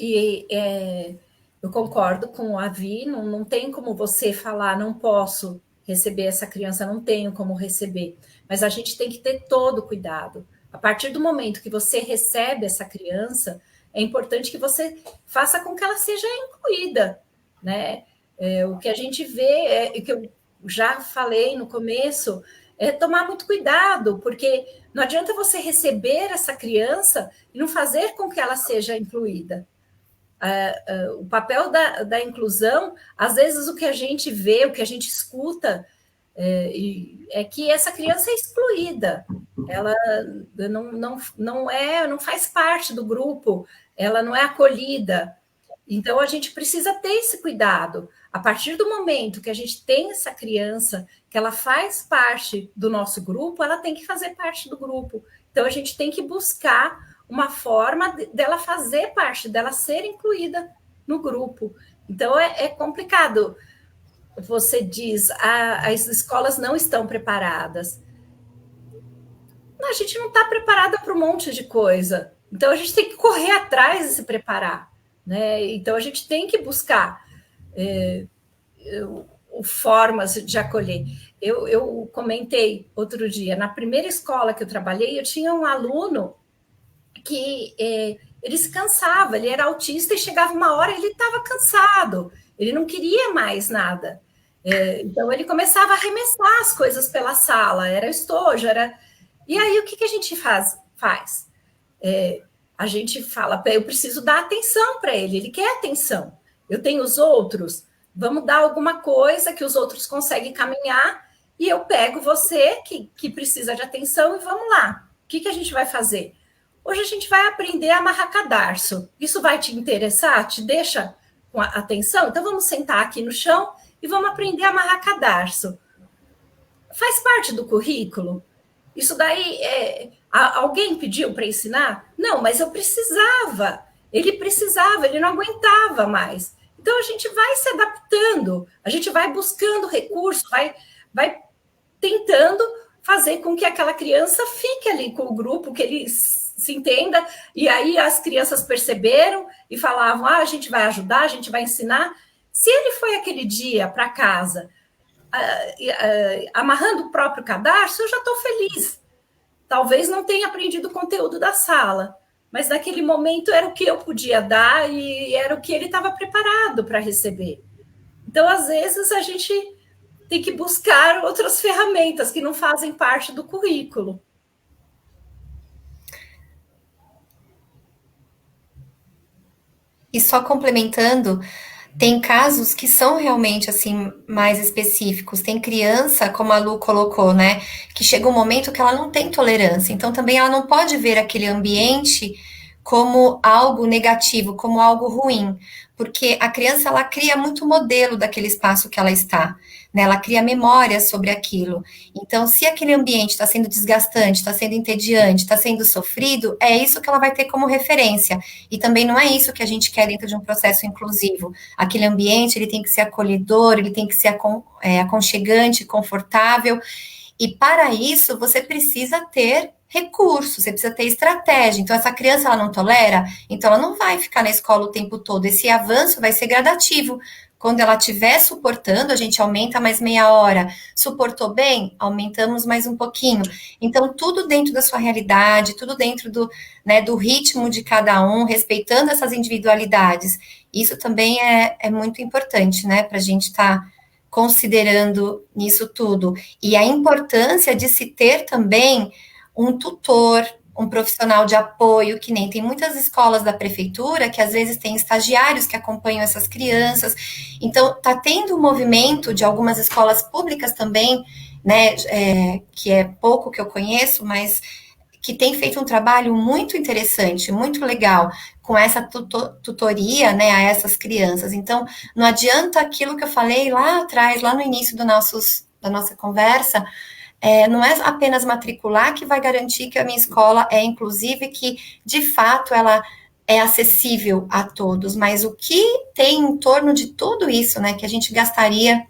eu concordo com a Vi, não tem como você falar, não posso receber essa criança, não tenho como receber, mas a gente tem que ter todo o cuidado. A partir do momento que você recebe essa criança, é importante que você faça com que ela seja incluída, né? O que a gente vê, que eu já falei no começo, é tomar muito cuidado, porque não adianta você receber essa criança e não fazer com que ela seja incluída. O papel da inclusão, às vezes o que a gente vê, o que a gente escuta, é que essa criança é excluída, ela não faz parte do grupo, ela não é acolhida. Então, a gente precisa ter esse cuidado. A partir do momento que a gente tem essa criança, que ela faz parte do nosso grupo, ela tem que fazer parte do grupo. Então, a gente tem que buscar uma forma dela fazer parte, dela ser incluída no grupo. Então, é complicado. Você diz, as escolas não estão preparadas. a gente não está preparada para um monte de coisa. Então, a gente tem que correr atrás e se preparar. Né? Então, a gente tem que buscar formas de acolher. Eu comentei outro dia, na primeira escola que eu trabalhei, eu tinha um aluno que ele se cansava, ele era autista e chegava uma hora ele estava cansado, ele não queria mais nada. Então ele começava a arremessar as coisas pela sala, era estojo, era... E aí o que a gente faz? A gente fala, eu preciso dar atenção para ele, ele quer atenção. Eu tenho os outros, vamos dar alguma coisa que os outros conseguem caminhar e eu pego você que precisa de atenção e vamos lá. O que a gente vai fazer? Hoje a gente vai aprender a amarrar cadarço. Isso vai te interessar? Te deixa com atenção? Então vamos sentar aqui no chão e vamos aprender a amarrar cadarço. Faz parte do currículo? Isso daí, alguém pediu para ensinar? Não, mas eu precisava. Ele não aguentava mais. Então a gente vai se adaptando, a gente vai buscando recurso, vai tentando fazer com que aquela criança fique ali com o grupo, que ele se entenda, e aí as crianças perceberam e falavam, a gente vai ajudar, a gente vai ensinar. Se ele foi aquele dia para casa amarrando o próprio cadarço, eu já estou feliz. Talvez não tenha aprendido o conteúdo da sala, mas naquele momento era o que eu podia dar e era o que ele estava preparado para receber. Então, às vezes, a gente tem que buscar outras ferramentas que não fazem parte do currículo. E só complementando, tem casos que são realmente assim mais específicos. Tem criança, como a Lu colocou, né, que chega um momento que ela não tem tolerância. Então também ela não pode ver aquele ambiente como algo negativo, como algo ruim, porque a criança ela cria muito modelo daquele espaço que ela está, né? Ela cria memórias sobre aquilo. Então, se aquele ambiente está sendo desgastante, está sendo entediante, está sendo sofrido, é isso que ela vai ter como referência. E também não é isso que a gente quer dentro de um processo inclusivo. Aquele ambiente ele tem que ser acolhedor, ele tem que ser aconchegante, confortável. E para isso você precisa ter recursos, você precisa ter estratégia. Então, essa criança ela não tolera, então ela não vai ficar na escola o tempo todo. Esse avanço vai ser gradativo. Quando ela estiver suportando, a gente aumenta mais meia hora. Suportou bem? Aumentamos mais um pouquinho. Então, tudo dentro da sua realidade, tudo dentro do, né, do ritmo de cada um, respeitando essas individualidades. Isso também é muito importante, né, para a gente estar considerando nisso tudo. E a importância de se ter também um tutor, um profissional de apoio, que nem tem muitas escolas da prefeitura que às vezes tem estagiários que acompanham essas crianças. Então, está tendo um movimento de algumas escolas públicas também, né, que é pouco que eu conheço, mas que tem feito um trabalho muito interessante, muito legal, com essa tutoria, né, a essas crianças. Então, não adianta aquilo que eu falei lá atrás, lá no início da nossa conversa, não é apenas matricular que vai garantir que a minha escola é inclusiva e que, de fato, ela é acessível a todos, mas o que tem em torno de tudo isso, né, que a gente gastaria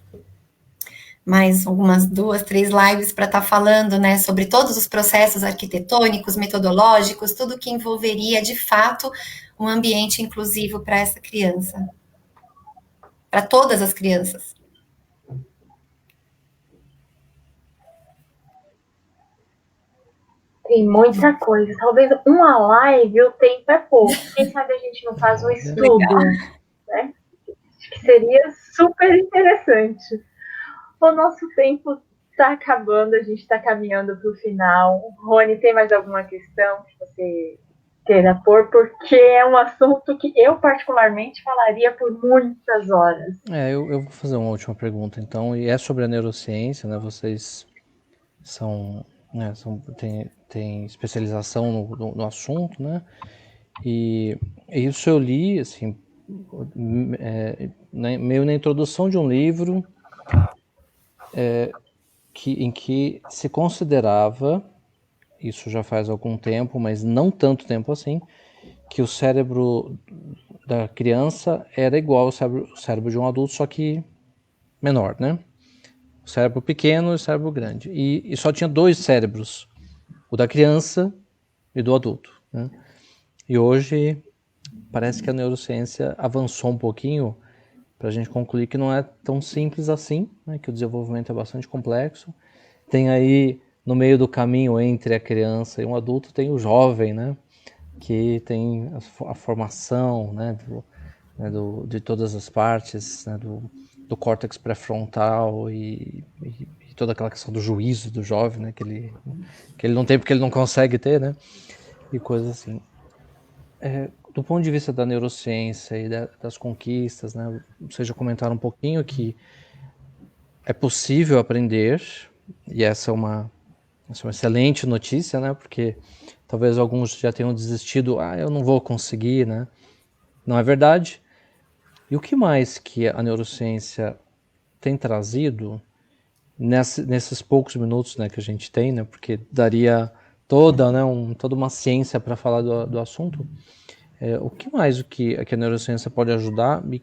mais algumas 2, 3 lives para estar falando, né, sobre todos os processos arquitetônicos, metodológicos, tudo que envolveria, de fato, um ambiente inclusivo para essa criança, para todas as crianças. Tem muita coisa. Talvez uma live o tempo é pouco. Quem sabe a gente não faz um estudo, né? Acho que seria super interessante. O nosso tempo está acabando, a gente está caminhando para o final. Rony, tem mais alguma questão que você queira pôr? Porque é um assunto que eu particularmente falaria por muitas horas. Eu vou fazer uma última pergunta, então, e é sobre a neurociência, né? Vocês são, né, têm especialização no assunto, né? E isso eu li, assim, meio na introdução de um livro em que se considerava, isso já faz algum tempo, mas não tanto tempo assim, que o cérebro da criança era igual ao cérebro de um adulto, só que menor, né? O cérebro pequeno e o cérebro grande. E só tinha 2 cérebros o da criança e do adulto, né? E hoje parece que a neurociência avançou um pouquinho para a gente concluir que não é tão simples assim, né? Que o desenvolvimento é bastante complexo. Tem aí, no meio do caminho entre a criança e um adulto, tem o jovem, né? Que tem a formação, né? De todas as partes, né? Do córtex pré-frontal e toda aquela questão do juízo do jovem, né? Que ele não tem porque ele não consegue ter, né? E coisas assim. Do ponto de vista da neurociência e das conquistas, né? Vocês já comentaram um pouquinho que é possível aprender, e essa é uma excelente notícia, né? Porque talvez alguns já tenham desistido, eu não vou conseguir, né? Não é verdade. E o que mais que a neurociência tem trazido nesses poucos minutos, né, que a gente tem, né? Porque daria toda uma ciência para falar do assunto. O que mais que a neurociência pode ajudar e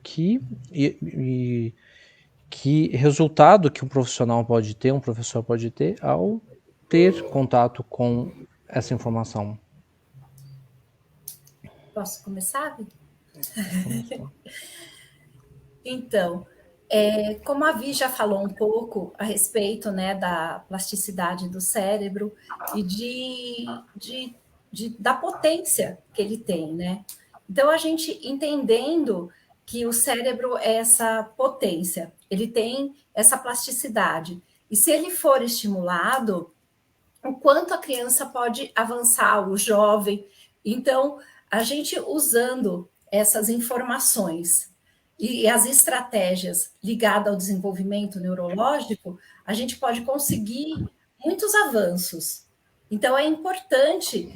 que resultado que um profissional pode ter, um professor pode ter ao ter contato com essa informação? Posso começar? Então, como a Vi já falou um pouco a respeito, né, da plasticidade do cérebro e da potência que ele tem, né? Então, a gente entendendo que o cérebro é essa potência, ele tem essa plasticidade. E se ele for estimulado, o quanto a criança pode avançar, o jovem. Então, a gente usando essas informações e as estratégias ligadas ao desenvolvimento neurológico, a gente pode conseguir muitos avanços. Então, é importante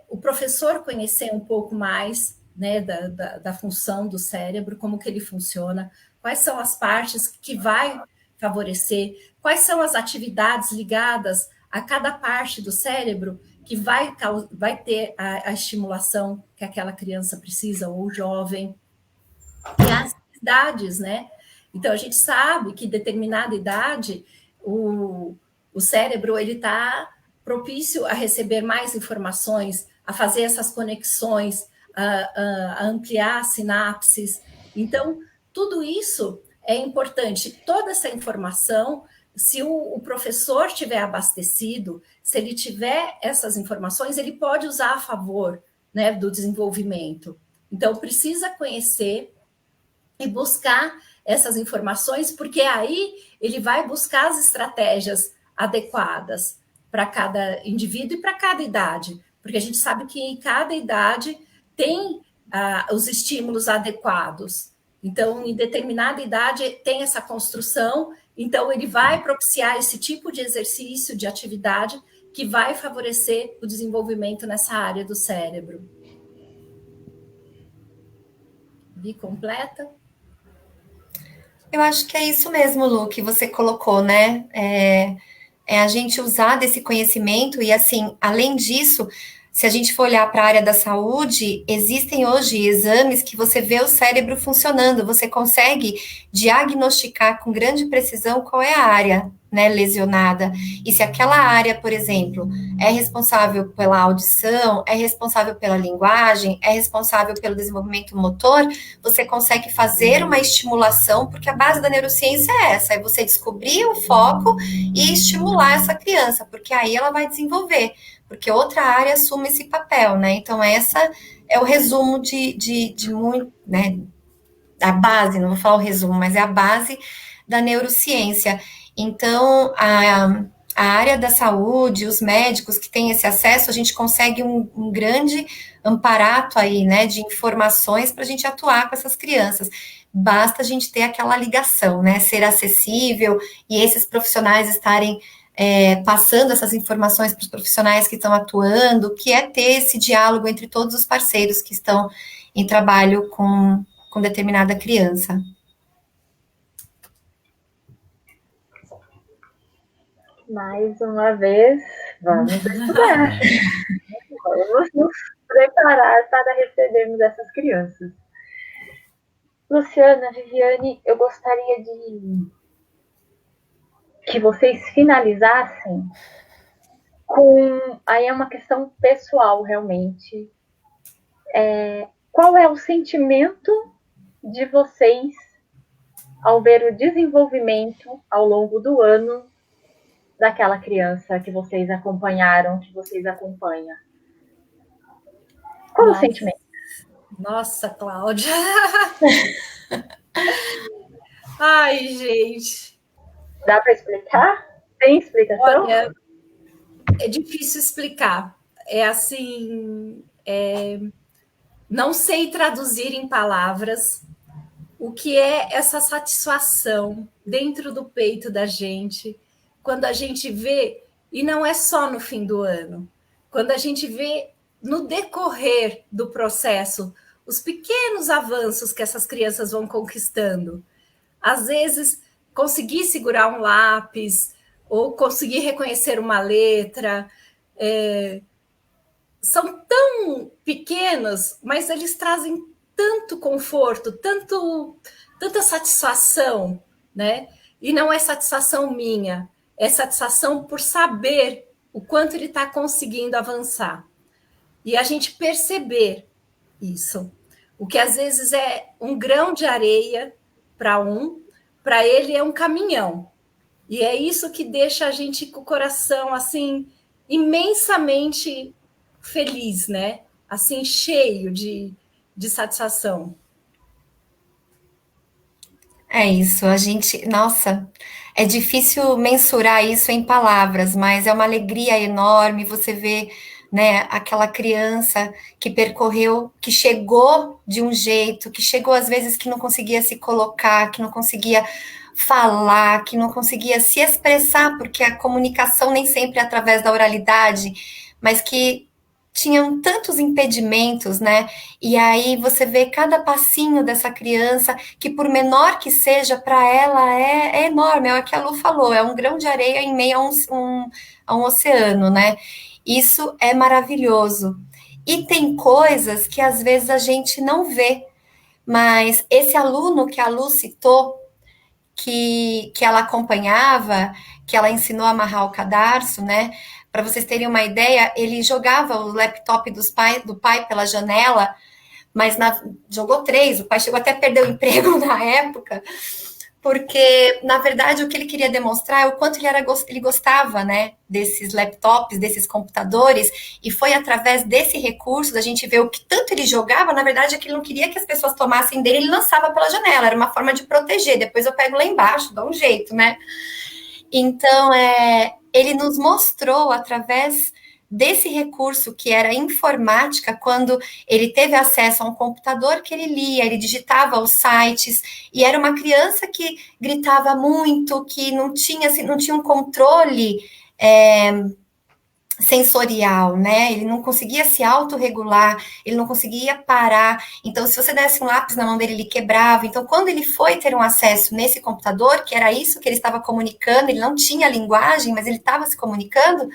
o professor conhecer um pouco mais, né, da função do cérebro, como que ele funciona, quais são as partes que vai favorecer, quais são as atividades ligadas a cada parte do cérebro que vai ter a estimulação que aquela criança precisa, ou jovem, e as idades, né? Então, a gente sabe que determinada idade, o cérebro ele está propício a receber mais informações, a fazer essas conexões, a ampliar sinapses. Então, tudo isso é importante. Toda essa informação, se o professor tiver abastecido, se ele tiver essas informações, ele pode usar a favor, né, do desenvolvimento. Então, precisa conhecer e buscar essas informações, porque aí ele vai buscar as estratégias adequadas para cada indivíduo e para cada idade, porque a gente sabe que em cada idade tem os estímulos adequados. Então, em determinada idade tem essa construção, então ele vai propiciar esse tipo de exercício, de atividade, que vai favorecer o desenvolvimento nessa área do cérebro. Vi completa? Eu acho que é isso mesmo, Lu, que você colocou, né? É a gente usar desse conhecimento e, assim, além disso, se a gente for olhar para a área da saúde, existem hoje exames que você vê o cérebro funcionando, você consegue diagnosticar com grande precisão qual é a área, né, lesionada. E se aquela área, por exemplo, é responsável pela audição, é responsável pela linguagem, é responsável pelo desenvolvimento motor, você consegue fazer uma estimulação, porque a base da neurociência é essa, é você descobrir o foco e estimular essa criança, porque aí ela vai desenvolver, porque outra área assume esse papel, né? Então, essa é o resumo de muito, né? A base, não vou falar o resumo, mas é a base da neurociência. Então, a área da saúde, os médicos que têm esse acesso, a gente consegue um grande amparato aí, né, de informações para a gente atuar com essas crianças. Basta a gente ter aquela ligação, né, ser acessível e esses profissionais estarem passando essas informações para os profissionais que estão atuando, que é ter esse diálogo entre todos os parceiros que estão em trabalho com determinada criança. Mais uma vez, vamos estudar. Vamos nos preparar para recebermos essas crianças. Luciana, Viviane, eu gostaria de que vocês finalizassem Aí é uma questão pessoal, realmente. Qual é o sentimento de vocês ao ver o desenvolvimento ao longo do ano daquela criança que vocês acompanharam, que vocês acompanham? Qual o sentimento? Nossa, Cláudia. Ai, gente. Dá para explicar? Tem explicação? Olha, é difícil explicar. É assim, não sei traduzir em palavras o que é essa satisfação dentro do peito da gente, quando a gente vê, e não é só no fim do ano, quando a gente vê no decorrer do processo os pequenos avanços que essas crianças vão conquistando. Às vezes, conseguir segurar um lápis, ou conseguir reconhecer uma letra, são tão pequenos, mas eles trazem tanto conforto, tanta satisfação, né? E não é satisfação minha, é satisfação por saber o quanto ele está conseguindo avançar. E a gente perceber isso. O que às vezes é um grão de areia para ele é um caminhão. E é isso que deixa a gente com o coração assim imensamente feliz, né? Assim, cheio de satisfação. É isso, a gente, nossa, é difícil mensurar isso em palavras, mas é uma alegria enorme você ver, né, aquela criança que percorreu, que chegou de um jeito, que chegou às vezes que não conseguia se colocar, que não conseguia falar, que não conseguia se expressar, porque a comunicação nem sempre é através da oralidade, mas que tinham tantos impedimentos, né? E aí você vê cada passinho dessa criança, que por menor que seja, para ela é enorme, é o que a Lu falou, é um grão de areia em meio a um oceano, né? Isso é maravilhoso. E tem coisas que às vezes a gente não vê, mas esse aluno que a Lu citou, que ela acompanhava, que ela ensinou a amarrar o cadarço, né? Para vocês terem uma ideia, ele jogava o laptop do pai pela janela, mas jogou 3, o pai chegou até a perder o emprego na época, porque, na verdade, o que ele queria demonstrar é o quanto ele gostava, né, desses laptops, desses computadores, e foi através desse recurso da gente ver o que tanto ele jogava, na verdade, é que ele não queria que as pessoas tomassem dele, ele lançava pela janela, era uma forma de proteger, depois eu pego lá embaixo, dá um jeito, né? Então, ele nos mostrou através desse recurso que era informática, quando ele teve acesso a um computador que ele lia, ele digitava os sites, e era uma criança que gritava muito, que não tinha um controle sensorial, né? Ele não conseguia se autorregular, ele não conseguia parar. Então, se você desse um lápis na mão dele, ele quebrava. Então, quando ele foi ter um acesso nesse computador, que era isso que ele estava comunicando, ele não tinha linguagem, mas ele estava se comunicando,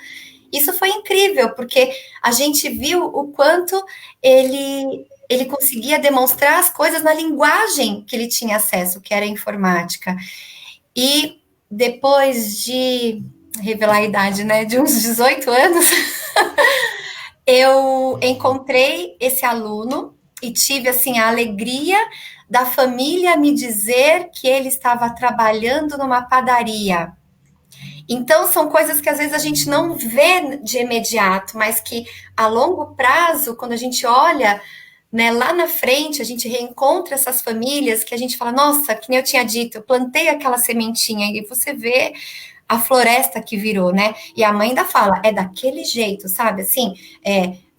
isso foi incrível, porque a gente viu o quanto ele conseguia demonstrar as coisas na linguagem que ele tinha acesso, que era a informática. E depois de revelar a idade, né, de uns 18 anos, eu encontrei esse aluno e tive, assim, a alegria da família me dizer que ele estava trabalhando numa padaria. Então, são coisas que às vezes a gente não vê de imediato, mas que a longo prazo, quando a gente olha, né, lá na frente, a gente reencontra essas famílias que a gente fala, nossa, que nem eu tinha dito, eu plantei aquela sementinha, e você vê a floresta que virou, né? E a mãe ainda fala, é daquele jeito, sabe? Assim,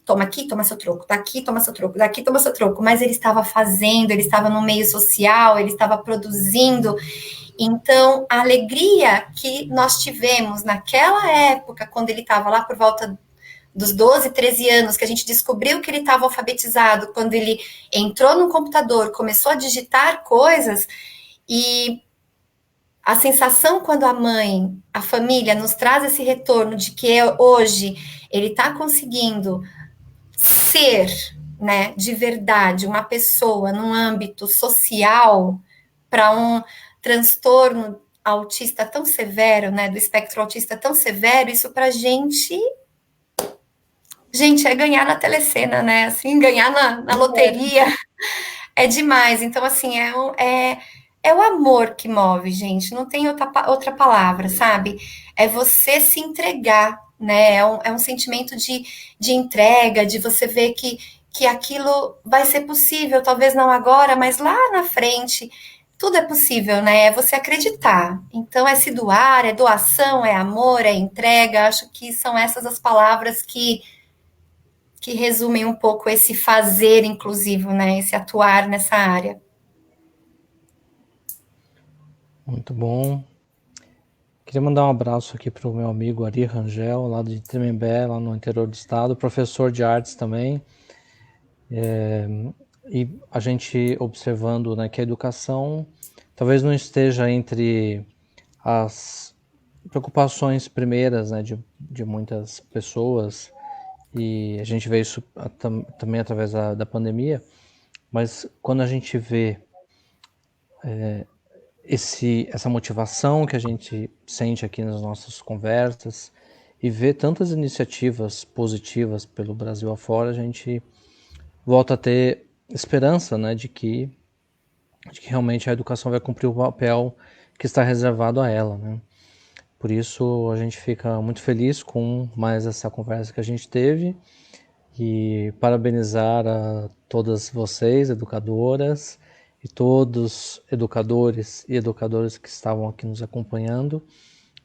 toma aqui, toma seu troco, daqui, toma seu troco, daqui, toma seu troco. Mas ele estava fazendo, ele estava no meio social, ele estava produzindo. Então, a alegria que nós tivemos naquela época, quando ele estava lá por volta dos 12, 13 anos, que a gente descobriu que ele estava alfabetizado, quando ele entrou no computador, começou a digitar coisas, e a sensação quando a mãe, a família nos traz esse retorno de que hoje ele está conseguindo ser, né, de verdade, uma pessoa num âmbito social para um transtorno autista tão severo, né, do espectro autista tão severo, isso para a gente gente, é ganhar na telecena, né? Assim, ganhar na loteria é demais. Então, assim, é o amor que move, gente. Não tem outra palavra, sabe? É você se entregar, né? É um sentimento de entrega, de você ver que aquilo vai ser possível, talvez não agora, mas lá na frente. Tudo é possível, né? É você acreditar. Então, é se doar, é doação, é amor, é entrega. Acho que são essas as palavras que resumem um pouco esse fazer inclusivo, né? Esse atuar nessa área. Muito bom. Queria mandar um abraço aqui para o meu amigo Ari Rangel, lá de Tremembé, lá no interior do estado, professor de artes também. E a gente observando, né, que a educação talvez não esteja entre as preocupações primeiras, né, de muitas pessoas, e a gente vê isso também através da pandemia, mas quando a gente vê essa motivação que a gente sente aqui nas nossas conversas e vê tantas iniciativas positivas pelo Brasil afora, a gente volta a ter esperança, né, de que realmente a educação vai cumprir o papel que está reservado a ela, né? Por isso a gente fica muito feliz com mais essa conversa que a gente teve e parabenizar a todas vocês, educadoras, e todos educadores e educadoras que estavam aqui nos acompanhando,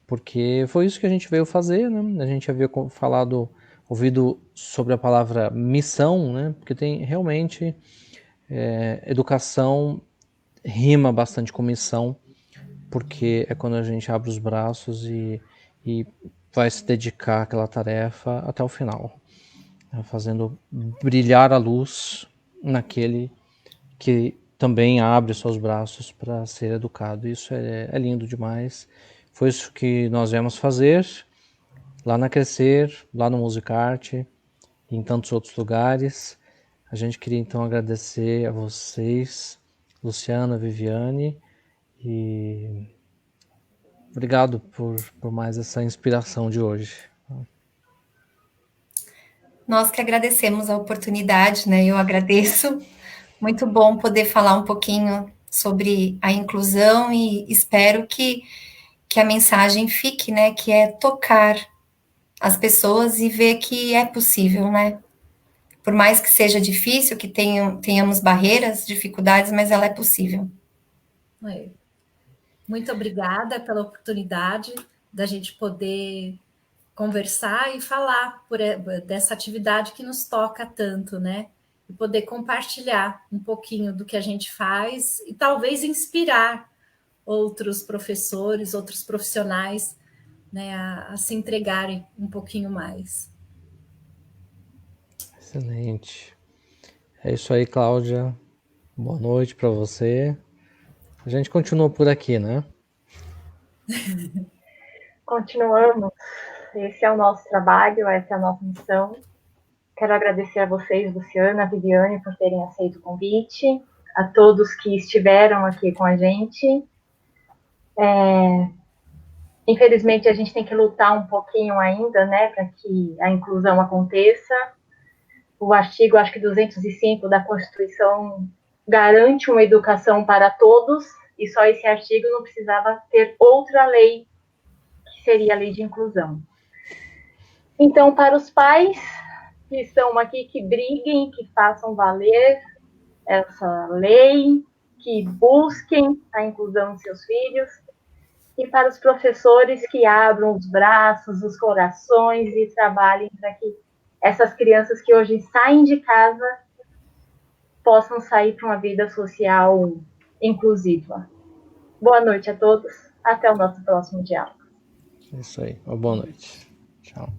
porque foi isso que a gente veio fazer, né? A gente havia ouvido sobre a palavra missão, né? Porque tem realmente educação rima bastante com missão, porque é quando a gente abre os braços e vai se dedicar àquela tarefa até o final, né? Fazendo brilhar a luz naquele que também abre seus braços para ser educado. Isso é lindo demais. Foi isso que nós viemos fazer lá na Crescer, lá no Musicarte e em tantos outros lugares. A gente queria então agradecer a vocês, Luciana, Viviane, e obrigado por mais essa inspiração de hoje. Nós que agradecemos a oportunidade, né? Eu agradeço. Muito bom poder falar um pouquinho sobre a inclusão e espero que a mensagem fique, né? Que é tocar as pessoas e ver que é possível, né? Por mais que seja difícil, que tenhamos barreiras, dificuldades, mas ela é possível. Muito obrigada pela oportunidade da gente poder conversar e falar dessa atividade que nos toca tanto, né? E poder compartilhar um pouquinho do que a gente faz e talvez inspirar outros professores, outros profissionais, né, a se entregarem um pouquinho mais. Excelente. É isso aí, Cláudia. Boa noite para você. A gente continua por aqui, né? Continuamos. Esse é o nosso trabalho, essa é a nossa missão. Quero agradecer a vocês, Luciana, Viviane, por terem aceito o convite, a todos que estiveram aqui com a gente. Infelizmente, a gente tem que lutar um pouquinho ainda, né, para que a inclusão aconteça. O artigo, acho que 205 da Constituição garante uma educação para todos, e só esse artigo não precisava ter outra lei, que seria a lei de inclusão. Então, para os pais que estão aqui, que briguem, que façam valer essa lei, que busquem a inclusão de seus filhos, e para os professores que abram os braços, os corações e trabalhem para que essas crianças que hoje saem de casa possam sair para uma vida social inclusiva. Boa noite a todos. Até o nosso próximo diálogo. Isso aí. Uma boa noite. Tchau.